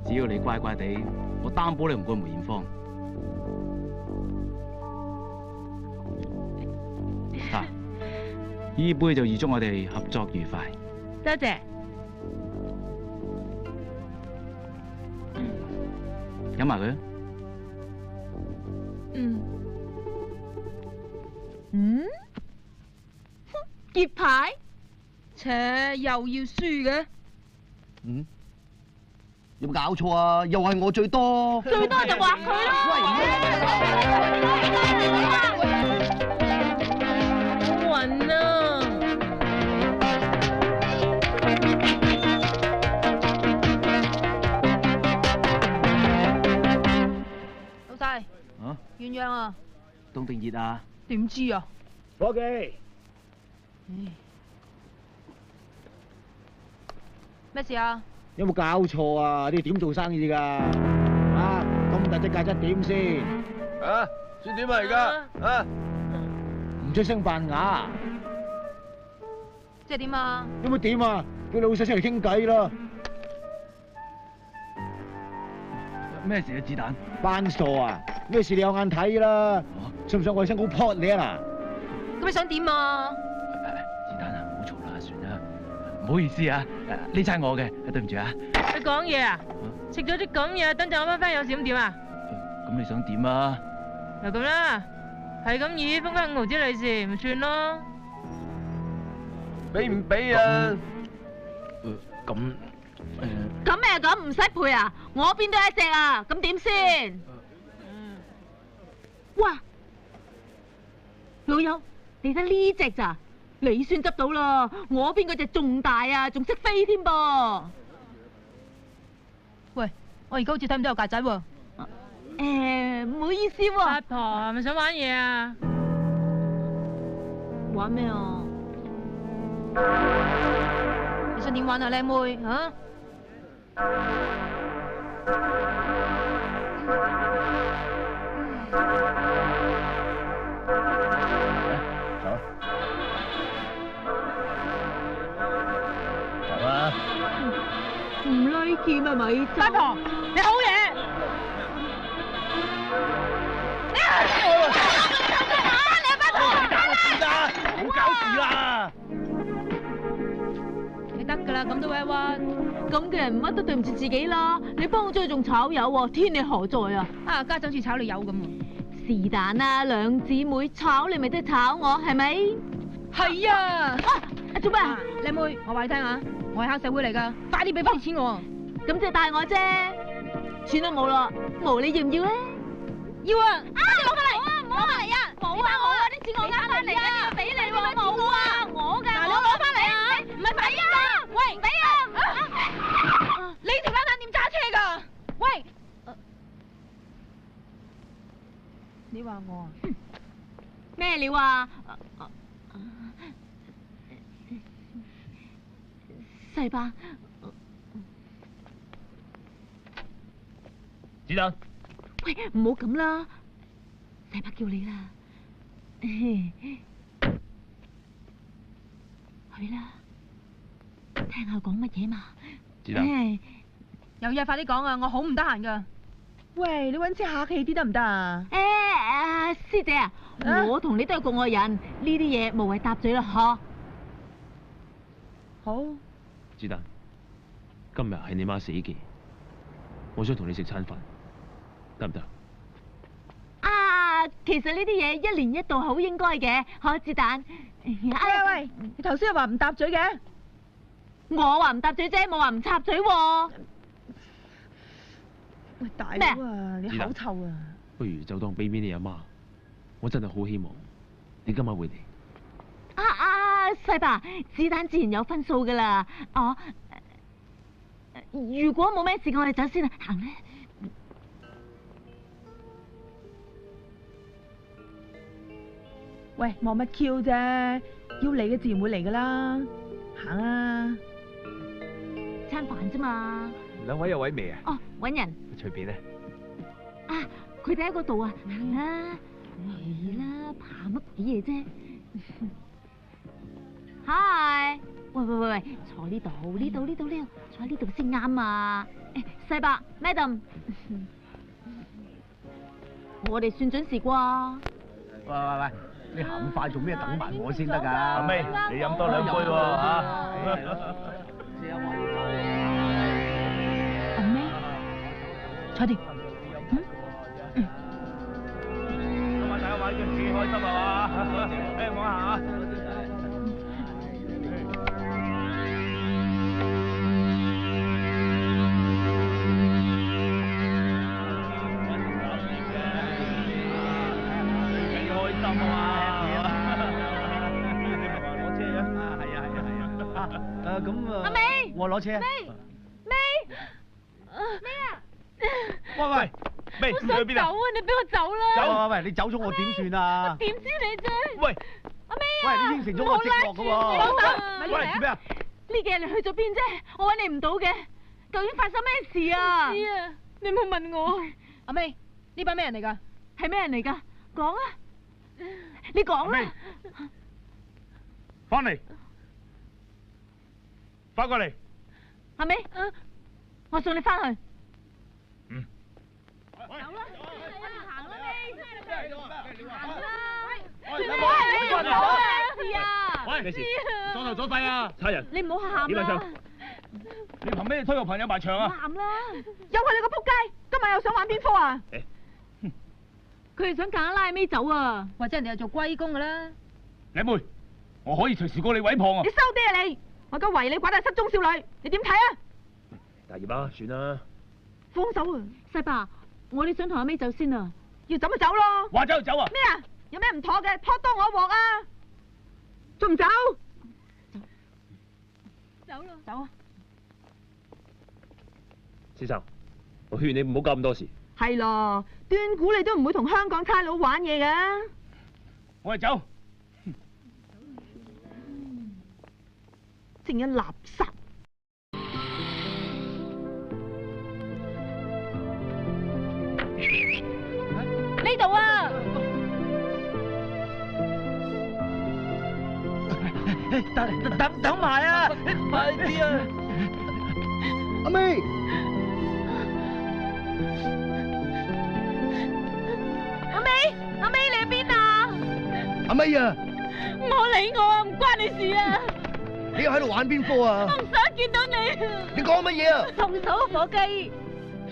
只要你乖乖地，我擔保你唔過梅艷芳。嗱，呢杯就預祝我哋合作愉快。多謝。飲埋佢啊！結牌，切又要輸嘅。有冇搞錯啊？又係我最多，最多就話佢咯。暈啊！老細，鴛鴦啊！凍定熱啊？點知啊？伙計，咩事啊？有冇搞錯啊？你點做生意㗎？啊，咁大隻戒質點先？啊，算點啊而家？啊，唔出聲扮啞，即係點啊？有冇點啊？叫老細出嚟傾偈啦！咩事啊？子彈？班傻啊！咩事你有眼睇啦？信唔信我起身好撲你啊嗱？咁你想點啊？子彈啊，唔好嘈啦，算啦。唔好意思啊，呢餐我嘅，對唔住啊。你講嘢啊？食咗啲咁嘢，等陣我翻返有事咁點啊？咁你想點啊？就咁啦，係咁以封翻5毫子利是，咪算咯。俾唔俾啊？咁咁咩咁唔使賠啊？我邊都有一隻啊，咁點先？哇，老友，你睇呢隻咋？你算執到啦，我邊嗰隻仲大啊，仲識飛添噃。喂，我而家好似睇唔到有曱甴喎。唔好意思喎。八婆係咪想玩嘢啊？玩咩啊？你想點玩啊，靚妹啊？唔 like 咪咪走。八婆，你好嘢！唔好搞事啦！你得噶啦，咁都委屈。咁嘅人乜都對唔住自己啦。你幫我追仲炒魷喎，天理何在啊？啊，家陣好似炒你魷咁喎。是但啦，兩姊妹炒你咪即係炒我，係咪？係啊！做咩啊？靚妹，我話你聽啊，我係黑社會嚟噶，快啲俾翻啲錢我。咁即係帶我啫，錢都冇啦，毛你要唔要咧？要啊！你攞翻嚟啊！唔好嚟啊！冇啊！我啊啲錢我呃翻嚟啊！俾你喎，冇啊！我㗎，嗱，你攞翻嚟啊！唔係俾啊！喂，唔俾啊！你條撚眼點揸車㗎？喂！你話我啊？咩料啊？細伯，子彈，喂，唔好咁啦，細伯叫你啦，去啦，聽下講乜嘢嘛。子彈，有嘢快啲講啊！我好唔得閒㗎。喂，你揾次客氣啲得唔得啊？師姐啊，我同你都係局外人，呢啲嘢無謂搭嘴啦，嗬。好。子彈，今日係你媽死忌，我想同你食餐飯，得唔得？啊，其實呢啲嘢一年一度好應該嘅，嗬，子彈。喂，你頭先又話唔搭嘴嘅？我話唔搭嘴啫，冇話唔插嘴喎。喂，大佬啊，你口臭啊！不如就當俾面你阿媽，我真係好希望你今晚會嚟。細伯，子彈自然有分數噶啦。如果冇咩事，我哋走先啦，行啦。喂，望乜 Q 啫？要嚟嘅自然會嚟噶啦，行啊！餐飯啫嘛。兩位有位未啊？哦，搵人。隨便啊。佢哋喺嗰度啊，行啦。係啦，怕乜嘢啫？嗨，喂，坐呢度，呢度，坐呢度先啱啊！細伯 ，Madam， 我哋算準時啩？喂，你行咁快做咩？等埋我先得㗎。阿妹，你飲多2杯喎嚇。阿妹，坐定。啊！幾開心啊！攞車啊！係啊！咁啊，阿美，我攞車啊！咩啊？喂，咩？我想走啊！你俾我走啦！喂，你走咗我點算啊？點知你啫？喂，阿美啊！喂，你應承咗我直落噶喎！放手！喂，做咩啊？呢幾日你去咗邊啫？我揾你唔到嘅，究竟發生咩事啊？唔知啊，你冇問我。阿美，呢班咩人嚟㗎？係咩人嚟㗎？講啊！你講啦！翻嚟，翻過嚟。阿美，我送你翻去。嗯。走啦！行啦你，行啦！喂，你唔好係你唔好啊！事啊！喂，咩事？阻頭阻勢啊！差人。你唔好喊啦！你憑咩推我朋友埋牆啊？喊啦！又係你個仆街，今日又想玩邊科啊？佢哋想揀拉尾走啊，或者人哋係做龜公噶啦。靚妹，我可以隨時過你毀謗啊！你收啲啊你！我而家圍你拐帶失蹤少女，你點睇啊？大葉啊，算啦。放手啊！細伯，我哋想同阿尾走先啊。要走咪走咯！話走就走啊！咩啊？有咩唔妥嘅？拖多我一鑊啊！仲唔走？走咯！走啊！先生，我勸你唔好搞咁多事。係咯，斷估你都唔會同香港差佬玩嘢㗎。我哋走。正一垃圾。呢度啊！等埋啊！快啲啊！阿妹，阿美，你喺邊啊？阿妹啊！唔好理我啊，唔關你事啊！你又喺度玩邊科啊？我唔想見到你。你講乜嘢啊？動手啊，伙計！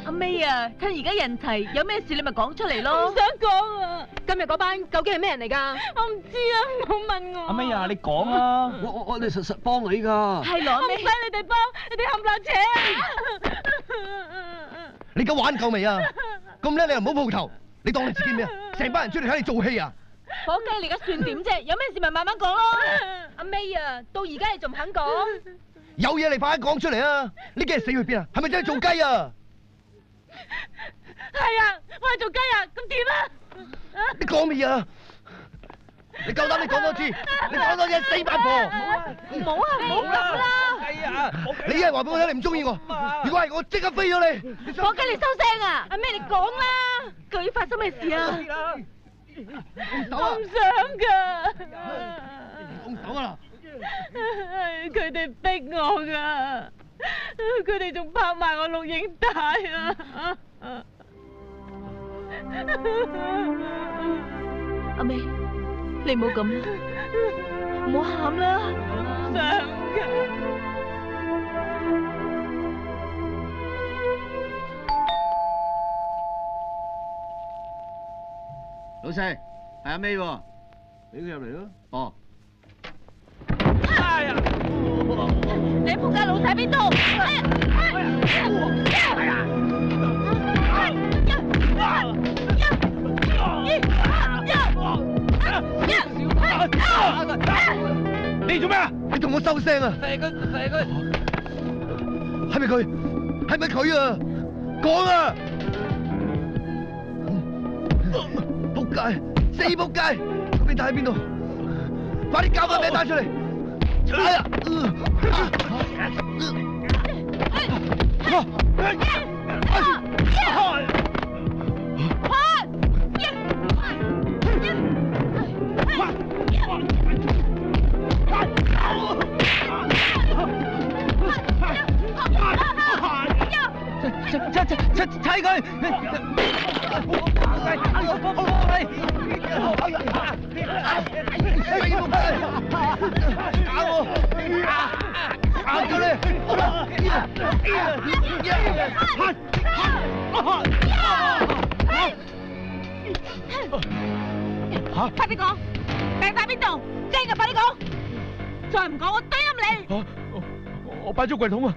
阿 May 啊，趁而家人齊，有咩事你咪講出嚟咯。我唔想講啊！今日嗰班究竟係咩人嚟㗎？我唔知啊，唔好問我。阿 May 啊，你講啊！我哋實幫你㗎。係咯，我唔使你哋幫，你哋冚唪唥扯啊！你而家玩夠未啊？咁叻你又唔好鋪頭，你當你自己咩啊？成班人出嚟睇你做戲啊！伙計，你而家算點啫？有咩事咪慢慢講咯。阿 May 啊，到而家你仲唔肯講？有嘢你快啲講出嚟啊！呢幾日死去邊啊？係咪真係做雞啊？係啊，我係做雞啊，咁點啊？你講乜嘢啊？你夠膽你講多次，你講多次死八婆！唔好啊，唔好咁啦！係啊，你一係話俾我聽你唔中意我，如果係我即刻飛咗你！伙計，你收聲啊！阿 May，你講啦，究竟發生咩事啊？我唔想噶，動手啊！佢哋逼我噶，佢哋仲拍埋我錄影帶啊！阿 May，你唔好咁啦，唔好喊啦！唔想噶。老細，係阿 May 喎，俾佢入嚟咯。哦。哎呀！你仆街老細邊度？你做咩啊？你同我收聲啊！係佢，係佢。係咪佢？係咪佢啊？講啊！仆街，死仆街！個名單喺邊度？快啲交翻名單出嚟！哎呀！踩佢！快啲講，掟晒邊度？驚就快啲講，再唔講我懟冧你！我擺咗櫃桶啊！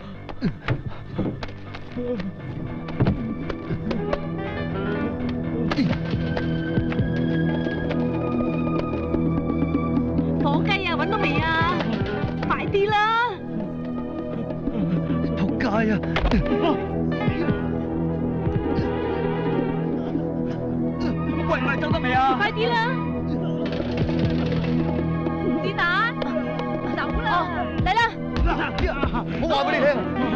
火雞啊，揾到未啊？快啲啦！仆街啊！喂，走得未啊？快啲啦！子彈，走啦！嚟啦！我話俾你聽，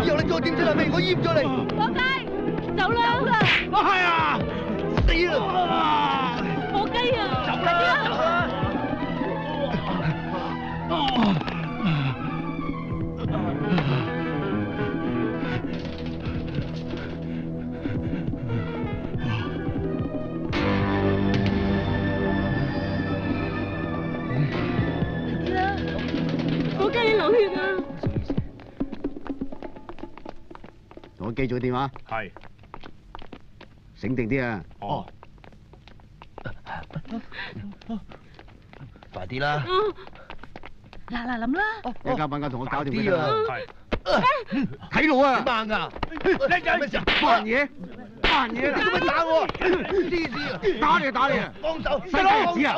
以後你再點出嚟，我閹咗你！火雞，走啦！走啦！係啊！死啦！火雞啊！快啲啦！火雞，你流血啊！我記住個電話。係。醒定啲啊！哦。快啲啦！嗱，諗啦！一間班同我搞掂佢啦。係。睇路啊！慢㗎！叻仔，扮嘢，扮嘢！你做咩打我？黐線啊！打你就打你啊！幫手！細路子啊！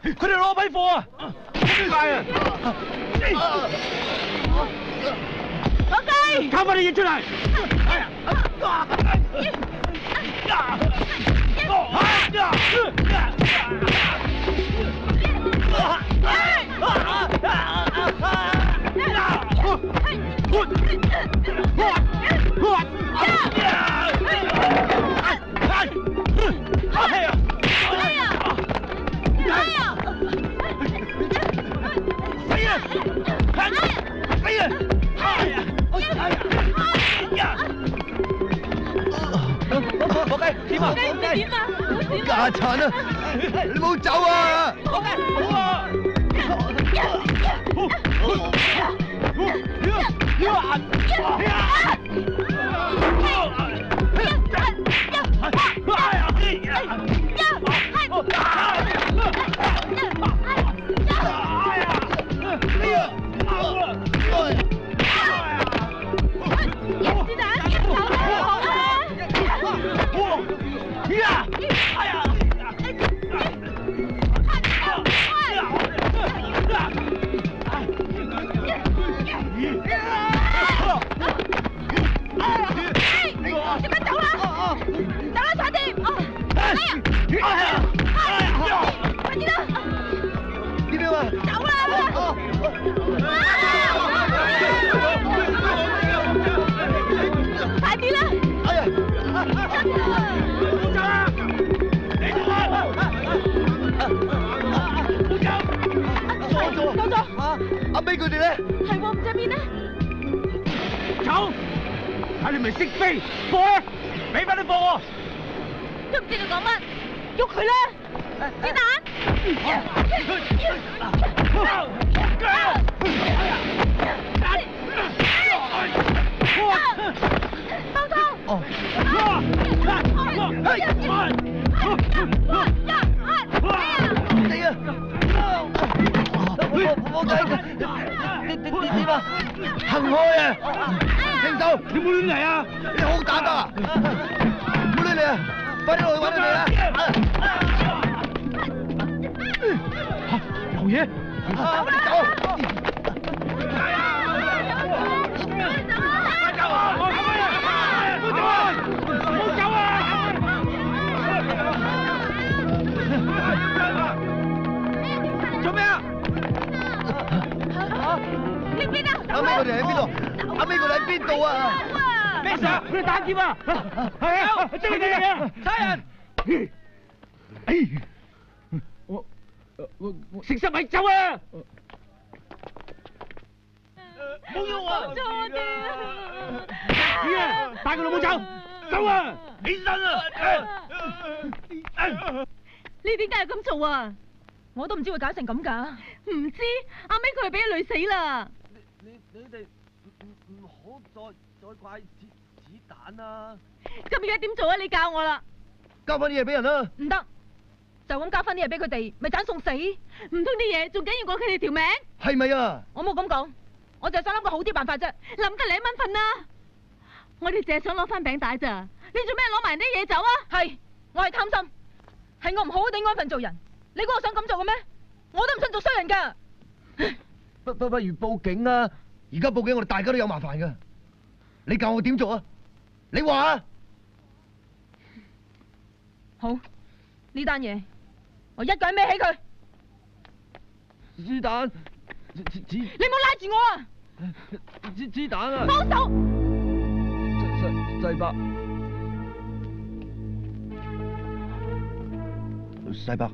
佢哋攞批貨啊！點解啊？火雞，交翻啲嘢出嚟！火雞點啊？點啊？家產啊！你冇走啊！好啊！阿尾佢哋咧？係喎，唔知邊咧？走！睇你咪識飛，貨咧，俾翻啲貨我。都唔知佢講乜，喐佢啦！子彈！包裝！哦！死啊！我仔，點啊？行開啊！停手！你冇亂嚟啊！你好打得啊！唔好亂嚟啊！快啲落去揾佢哋啦！有嘢！走！做咩啊？呢邊啊！阿尾佢哋喺邊度？阿尾佢哋喺邊度啊？咩事啊？佢哋打劫啊！係啊！追佢哋啊！差人！我食濕米酒啊！冇用啊！錯啲啊！點啊？帶個老母走！走啊！起身啊！你點解要咁做啊？我都唔知會搞成咁㗎。唔知，阿尾佢係俾佢累死啦。你哋唔好再怪子彈啊！咁而家點做啊？你教我啦。交翻啲嘢俾人啦。唔得，就咁交翻啲嘢俾佢哋，咪盞送死？唔通啲嘢仲緊要過佢哋條命？係咪啊？我冇咁講，我就係想諗個好啲辦法啫，諗得2蚊份啦。我哋淨係想攞翻餅帶咋，你做咩攞埋啲嘢走啊？係，我係貪心，係我唔好好地安分做人。你估我想咁做嘅咩？我都唔信做衰人噶。不如報警啊！而家報警，我哋大家都有麻煩噶。你教我點做啊？你話啊？好，呢單嘢我一個人孭起佢。子彈，你唔好拉住我啊！子彈啊！放手！世伯，世伯。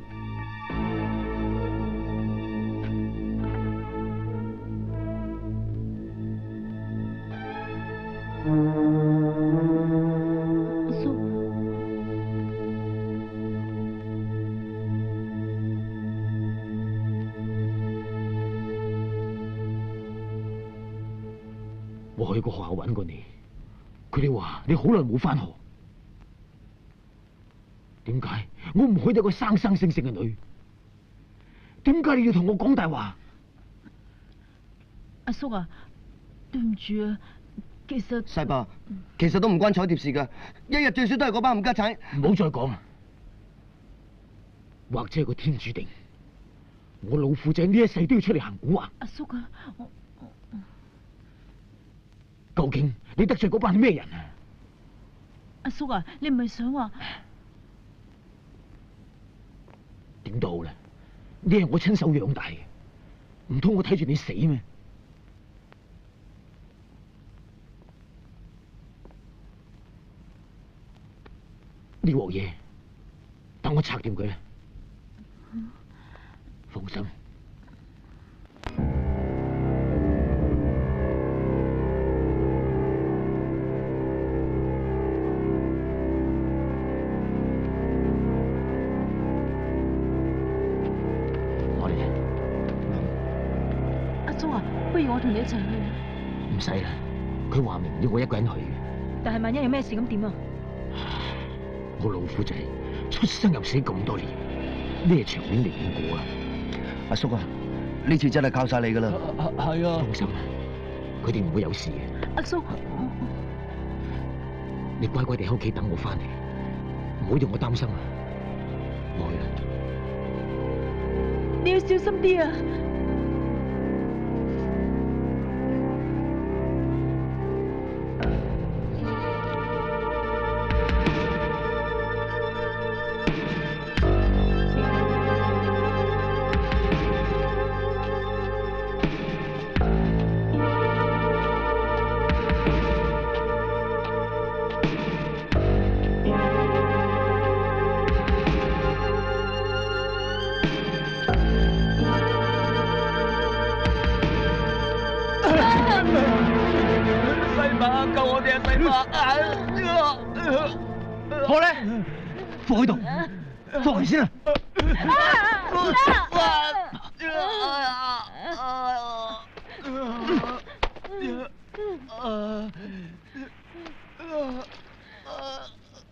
阿叔，我去過學校揾過你，佢哋話你好耐冇返學，點解我唔可以有個生生性性嘅女？點解你要同我講大話？阿叔啊，對唔住啊，其實世伯，其實都唔關彩蝶事噶，一日最少都係嗰班冚家產。唔好再講啦，或者係個天注定，我老虎仔呢一世都要出嚟行古惑。阿叔啊，究竟你得罪嗰班係咩人啊？阿叔啊，你唔係想話點都好啦，呢係我親手養大嘅，唔通我睇住你死咩？呢鑊嘢等我拆掂佢啦，放心。阿叔啊，不如我同你一齊去。唔使啦，佢話明要我一個人去嘅。但係萬一有咩事咁點啊？我老虎仔出生入死咁多年，咩場面未見過啊？阿叔啊，呢次真係靠晒你噶啦。係啊。放心啦，佢哋唔會有事嘅。阿叔，你乖乖地喺屋企等我翻嚟，唔好讓我擔心啊！我去啦。你要小心啲啊！放咧，放喺度，放嚟先啊！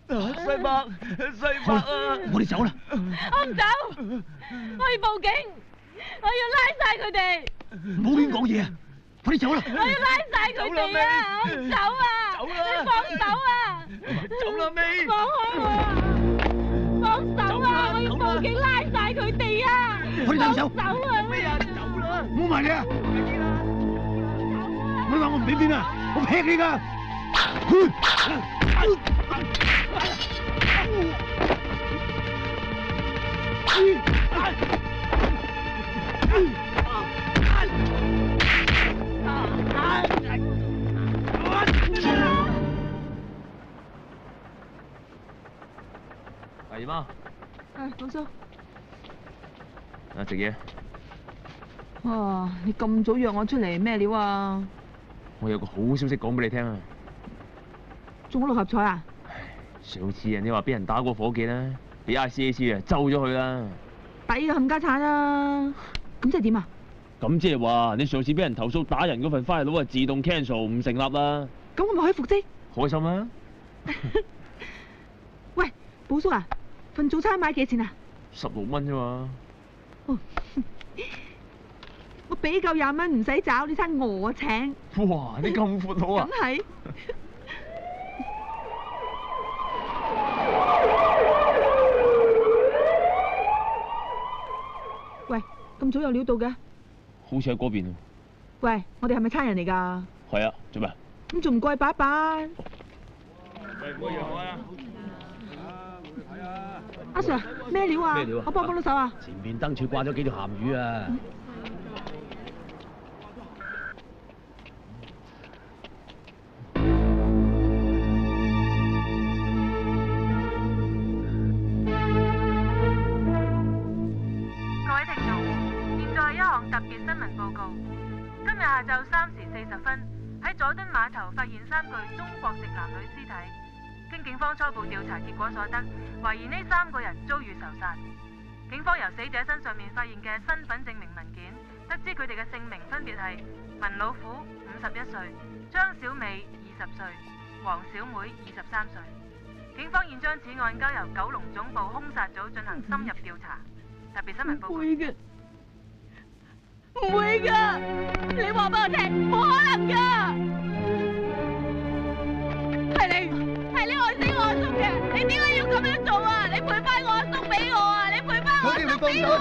世伯啊！我哋走啦！我唔走，我要報警，我要拉晒佢哋。唔好亂講嘢啊！快啲走啦！我要拉晒佢哋啊！我唔走啊！走啦！你放手啊！走啦，咪！放開我啊！放手啊！我要報警拉晒佢哋啊！快啲走！走啊！咩啊？走啦！唔好埋你啊！你話我唔俾面啊！我劈你㗎！係嗎？老叔。啊，食嘢。哇！你咁早約我出嚟咩料啊？我有個好消息講俾你聽啊！中咗6合彩啊！上次人哋話俾人打過伙計啦，俾 ICAC 啊咒咗佢啦。抵個冚家產啊！咁即係點啊？咁即係話你上次俾人投訴打人嗰份 file 啊自動 cancel 唔成立啦。咁我咪可以復職？開心啦！喂，寶叔啊，份早餐買幾錢啊16蚊啫嘛。我俾夠20蚊唔使找，呢餐我請。哇！你咁闊佬啊！梗係。喂，咁早有料到嘅？好似喺嗰邊喎。喂，我哋係咪差人嚟㗎？係啊，做咩？咁仲唔過去擺一擺？喂，唔好讓開啊！阿 Sir， 咩料啊？咩料啊？我幫到手啊！前面燈柱掛咗幾條鹹魚啊！各位聽眾，現在係一項特別新聞報告。今日下晝3時40分，喺佐敦碼頭發現3具中國籍男女屍體。經警方初步調查結果所得，懷疑呢3個人遭遇仇殺。警方由死者身上面發現嘅身份證明文件，得知佢哋嘅姓名分別係文老虎51歲、張小美20歲、黃小妹23歲。警方現將此案交由九龍總部兇殺組進行深入調查。特別新聞報告。唔會㗎，你話俾我聽，冇可能㗎。係你害死我阿叔嘅，你點解要咁樣做啊？你賠翻我阿叔俾我啊！你賠翻我阿叔俾我啊！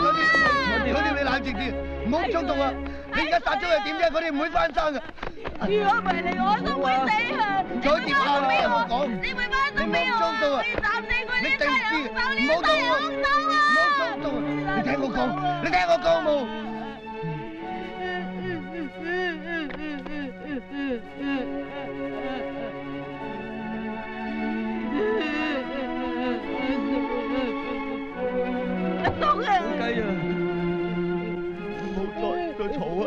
嗰啲你冷靜啲，唔好衝動啊！你而家殺咗又點啫？佢哋唔會翻生㗎。如果唔係你，我阿叔會死啊！再跌下啦，我講。你賠翻阿叔俾我啊！我要斬死佢！你真係兇手，你真係兇手啊！唔好衝動啊！你聽我講，你聽我講冇？雞啊！唔好再嘈啊！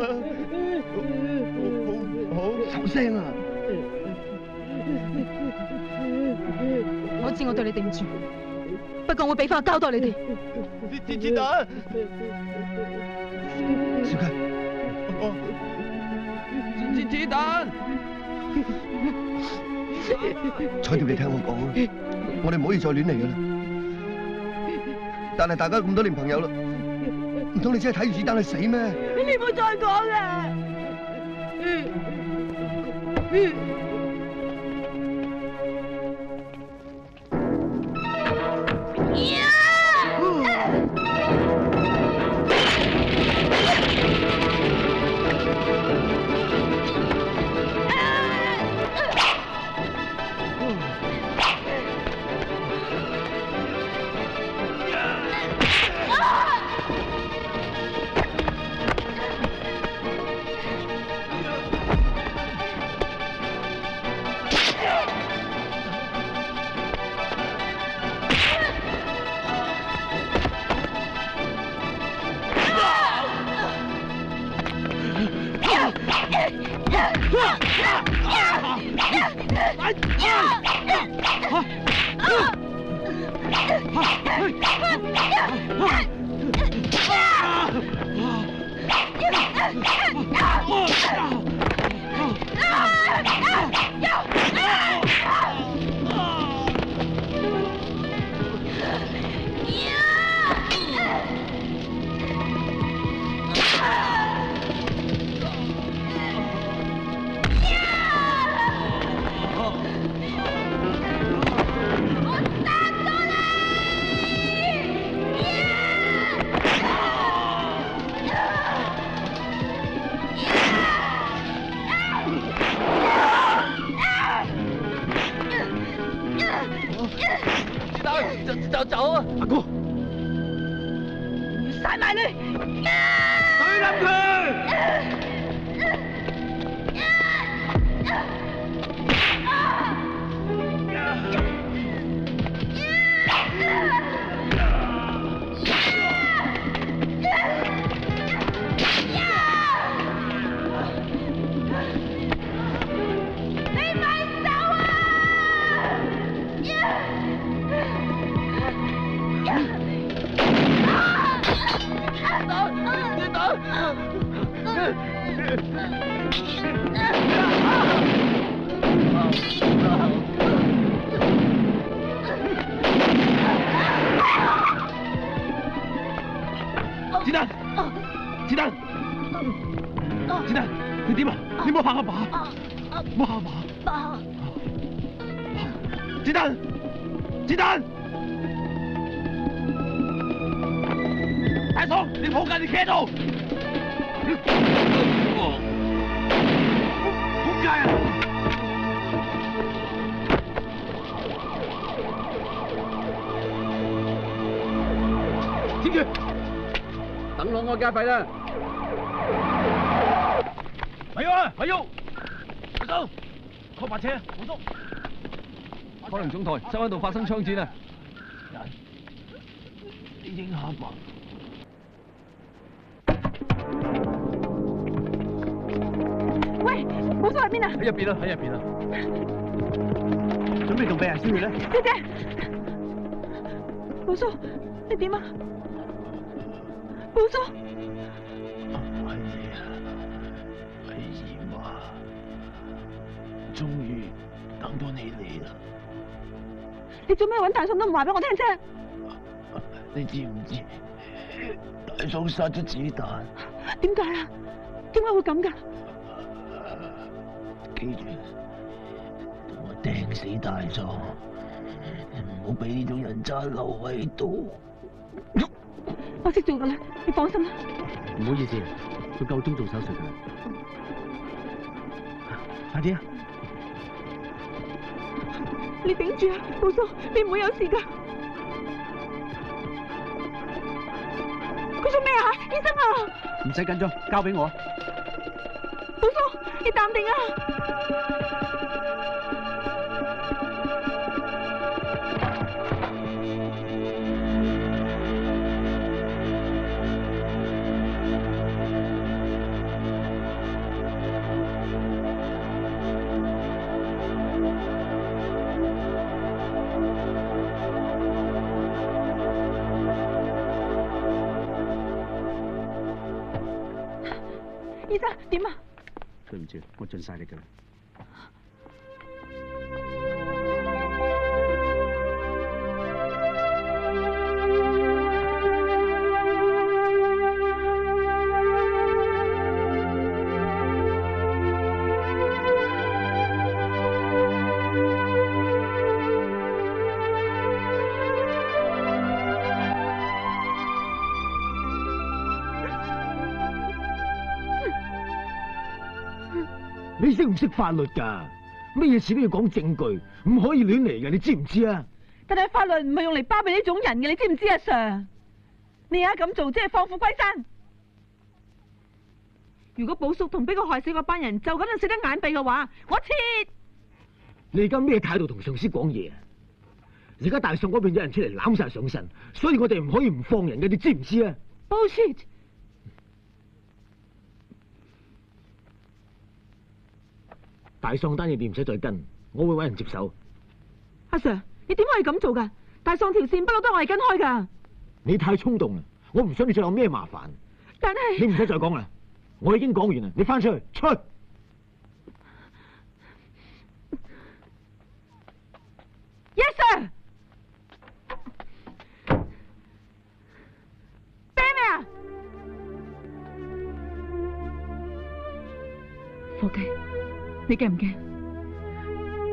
好收聲啊！我知我對你對唔住，不過我會俾翻個交代你哋。子彈，小雞，子彈，彩蝶，你聽我講啊，我哋唔可以再亂嚟噶啦。但係大家咁多年朋友啦，唔通你真係睇住子彈去死咩？你唔好再講啦！就走啊！阿哥，殺埋你！懟冧佢！子彈，子彈，子彈，你點啊？你唔好嚇阿爸，唔好嚇阿爸。子彈，子彈！大嫂，你仆街，你企喺度！仆街啊！黐住，等攞我加費啦！咪喐啊！咪喐！快走！call 白車，冇捉！可能總台收喺度發生槍戰啊！你影下吧。喂，寶叔喺邊啊？喺入邊啦，喺入邊啦。準備同病人消血咧？姐姐，寶叔，你點啊？寶叔，係姨媽，終於等到你嚟啦！你做咩揾大嫂都唔話俾我聽啫？你知唔知大嫂殺咗子彈？點解啊？點解會咁㗎？記住，同我掟死大嫂，唔好俾呢種人渣留喺度。我識做㗎啦，你放心啦。唔好意思，佢夠鐘做手術㗎。快啲啊！你頂住啊，寶叔，你唔會有事㗎。佢做咩啊？醫生啊！唔使緊張，交俾我。寶叔，你淡定啊！醫生點啊？對唔住，我盡晒力㗎啦。你識唔識法律㗎？乜嘢事都要講證據，唔可以亂嚟嘅，你知唔知啊？但係法律唔係用嚟包庇呢種人嘅，你知唔知啊 ，Sir？ 你而家咁做，即係放虎歸山。如果寶叔同俾佢害死嗰班人就咁樣死得眼閉嘅話，我切！你而家咩態度同上司講嘢啊？而家大宋嗰邊有人出嚟攬晒上身，所以我哋唔可以唔放人嘅，你知唔知啊 ？Bullshit！大喪單嘢你唔使再跟，我會搵人接手。阿 Sir， 你點可以咁做噶？大喪條線不嬲都係我哋跟開噶。你太衝動啦，我唔想你再有咩麻煩。但係你唔使再講啦，我已經講完啦，你翻出去，出去。Yes sir。咩啊？伙計。你驚唔驚？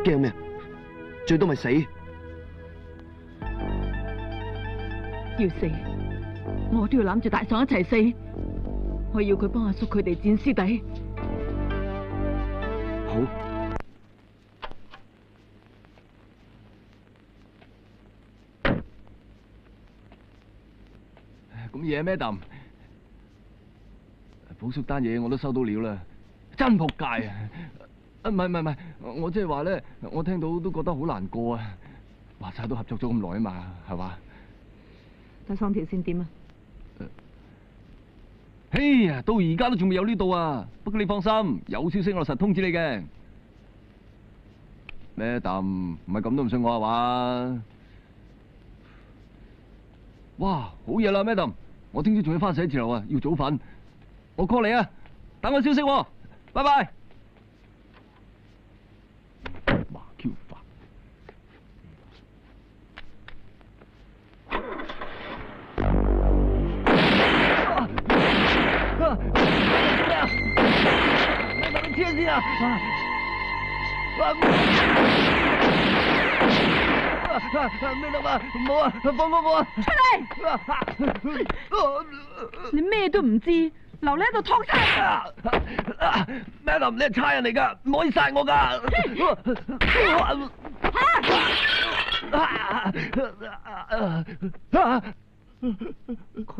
驚咩？最多咪死。要死，我都要攬住大喪一齊死。我要佢幫阿叔佢哋剪屍體。好。咁嘢咩啖？寶叔單嘢我都收到料啦。真仆街啊！唔係，我即係話咧，我聽到都覺得好難過啊！話晒都合作咗咁耐啊嘛，係嘛？大喪條線點啊？哎呀，到而家都仲未有呢度啊！不過你放心，有消息我實通知你嘅。咩啖？唔係咁都唔信我係嘛？哇，好嘢啦，咩啖？我聽朝仲要翻寫字樓啊，要早瞓。我 call 你啊，等我消息喎。拜拜。麻 Q 法。邊啊？咩諗啊？唔好啊！放開我啊！出嚟！你咩都唔知，留你喺度劏殺。Madam， 你係差人嚟㗎，唔可以殺我㗎。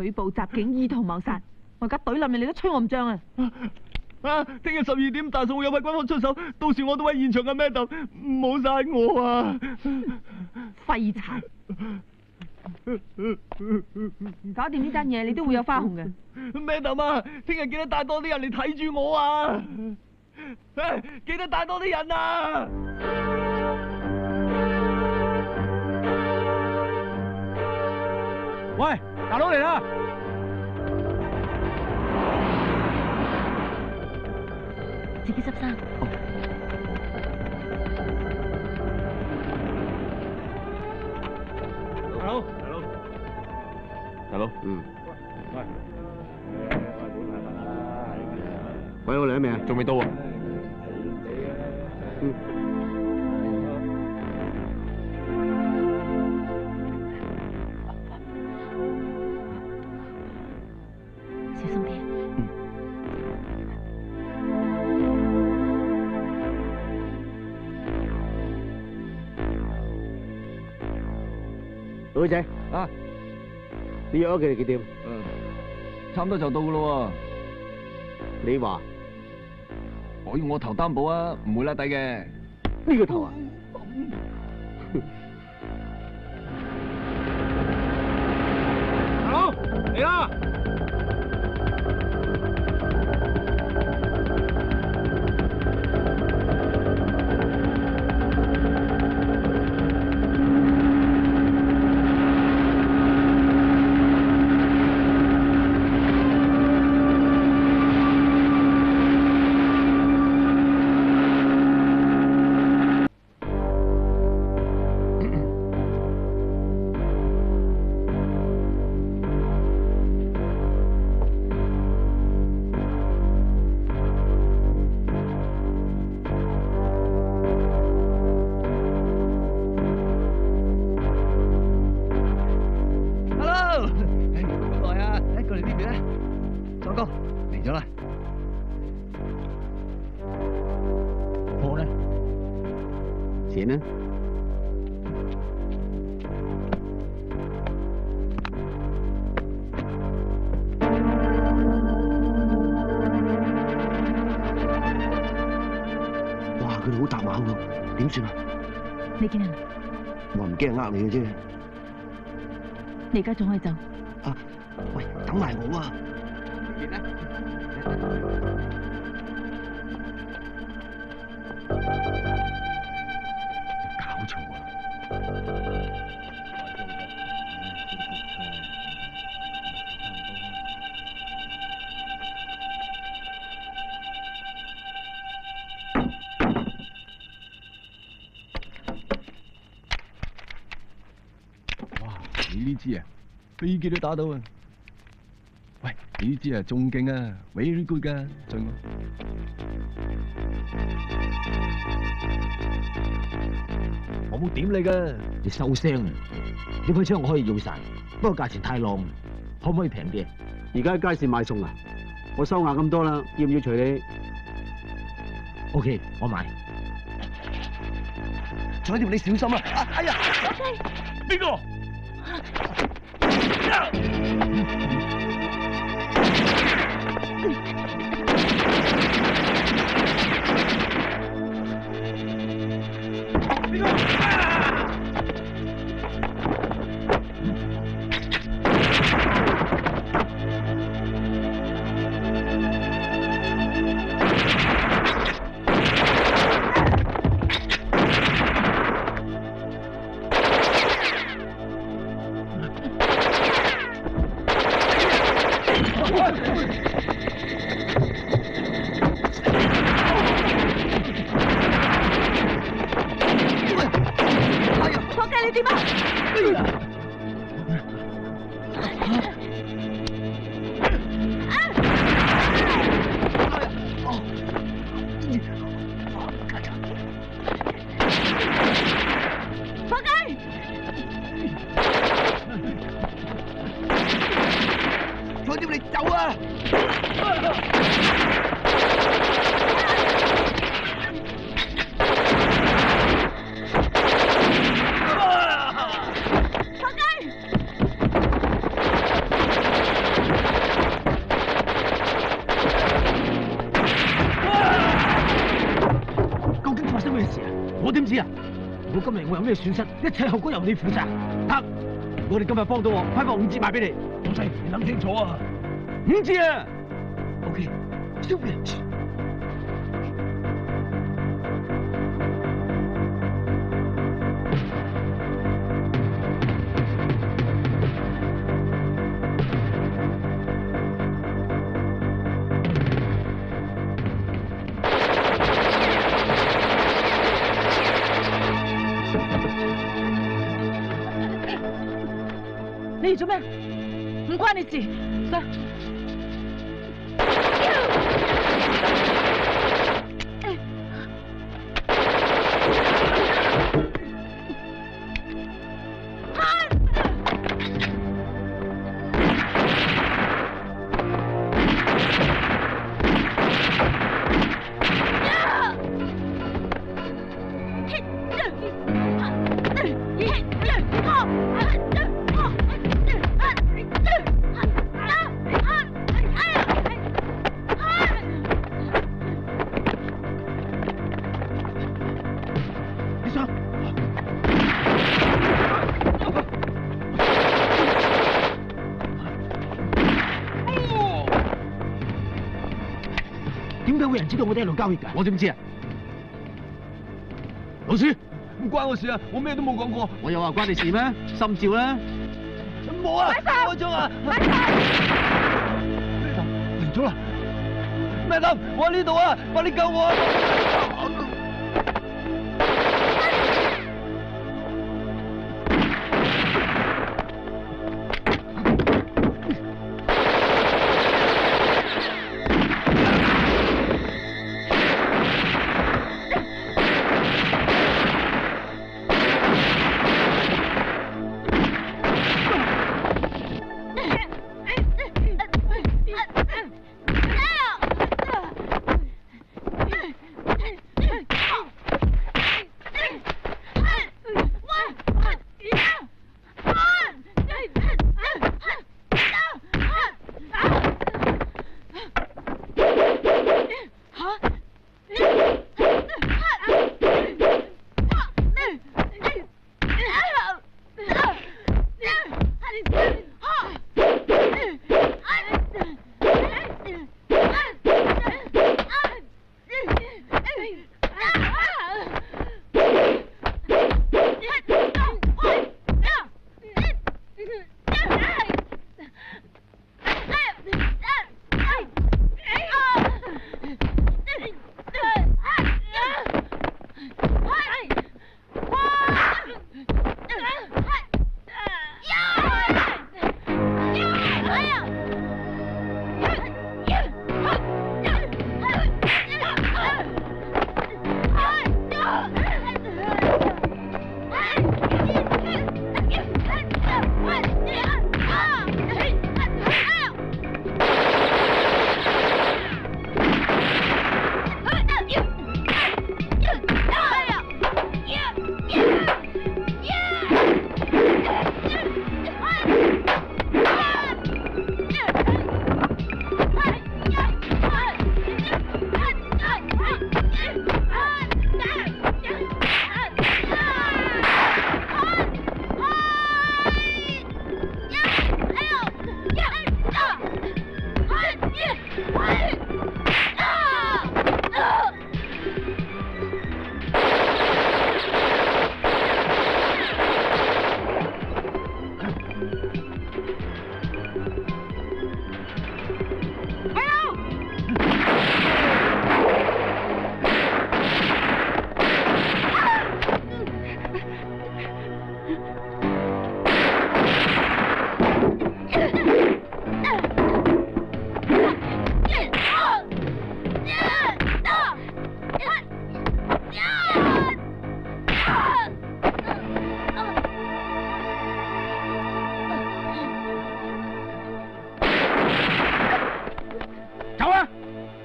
拒捕襲警，意圖謀殺，我而家懟冧你，你都吹我唔脹啊！聽日12點，大宋會有位軍方出手，到時我都喺現場嘅 Madam， 唔好殺我啊！廢柴！搞掂呢單嘢，你都會有花紅嘅。Madam 啊，聽日記得帶多啲人嚟睇住我啊！記得帶多啲人啊！喂，大佬嚟啦！自己執衫。大佬，喂，我嚟咗未啊？仲未到啊？小心啲。老仔啊！你約咗佢哋幾點？差唔多就到噶咯喎。你話？我用我頭擔保啊，唔會甩底嘅。呢個頭啊？大佬嚟啦！錢呢？哇！佢哋好搭馬喎，點算啊？你驚啊？我唔驚呃你嘅啫。你而家仲可以走？啊！喂，等埋我啊！錢呢？搞錯啊！哇！你呢支啊，飛機都打到啊！喂，你呢支啊仲勁啊 ，very good 噶，俊哥。我冇點你噶，你收聲啊！呢批槍我可以要晒，不過價錢太浪，可唔可以平啲？而家喺街市買餸啊！我收額咁多啦，要唔要隨你 ？OK， 我買。彩條你小心啊！哎呀！邊個？我點知啊？如果今日我有咩損失，一切後果由你負責。得，我哋今日幫到我，批放5支賣俾你。老細，你諗清楚啊！5支啊 ！OK， 消費。你嚟做咩？唔關你事，上。點解會有人知道我哋喺度交易㗎？我點知啊？老師，唔關我事啊！我咩都冇講過。我又話關你事咩？心照啦。冇啊！開張啊！嚟咗啦！咩得？我喺呢度啊！快啲救我啊！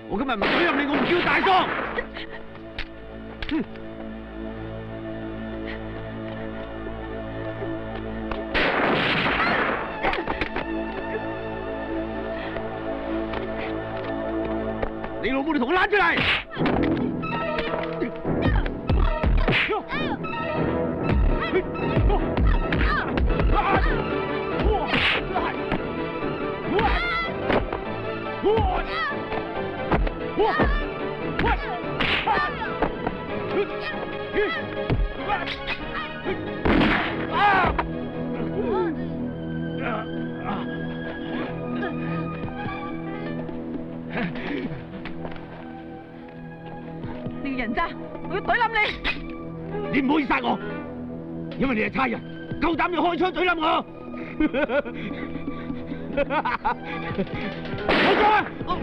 我今日唔懟入你，我唔叫大喪。你老母，你同我攬出嚟！人渣，我要懟冧你！你唔可以殺我，因為你係差人，夠膽要開槍懟冧我！我講啊！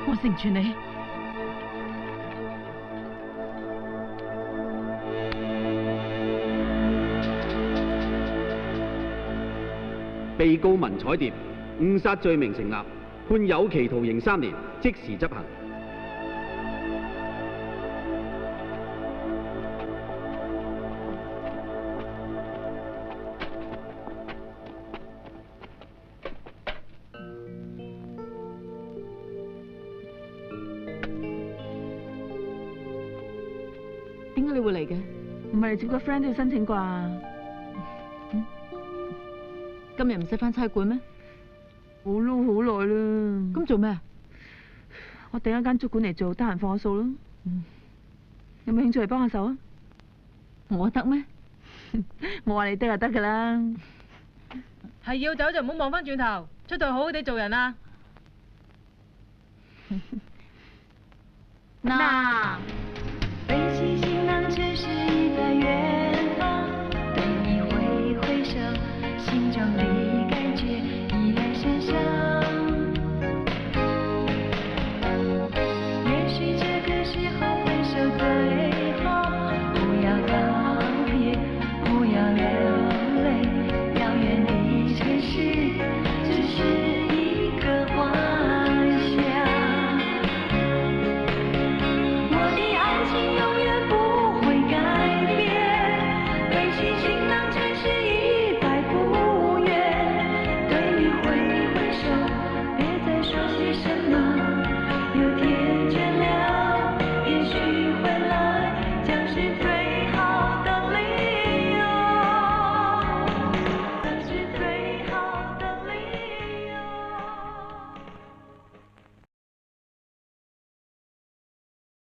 我成全你。被告文彩蝶誤殺罪名成立，判有期徒刑3年，即時執行。點解你會嚟嘅？唔係嚟接個 friend 都要申請啩？今日唔使返差館咩？好咯，好耐啦。咁做咩啊？我訂一間足館嚟做，得閒放下數咯。有冇興趣嚟幫下手啊？我得咩？我話你得就得噶啦。係要走就唔好望翻轉頭，出到去好好地做人啊！嗱。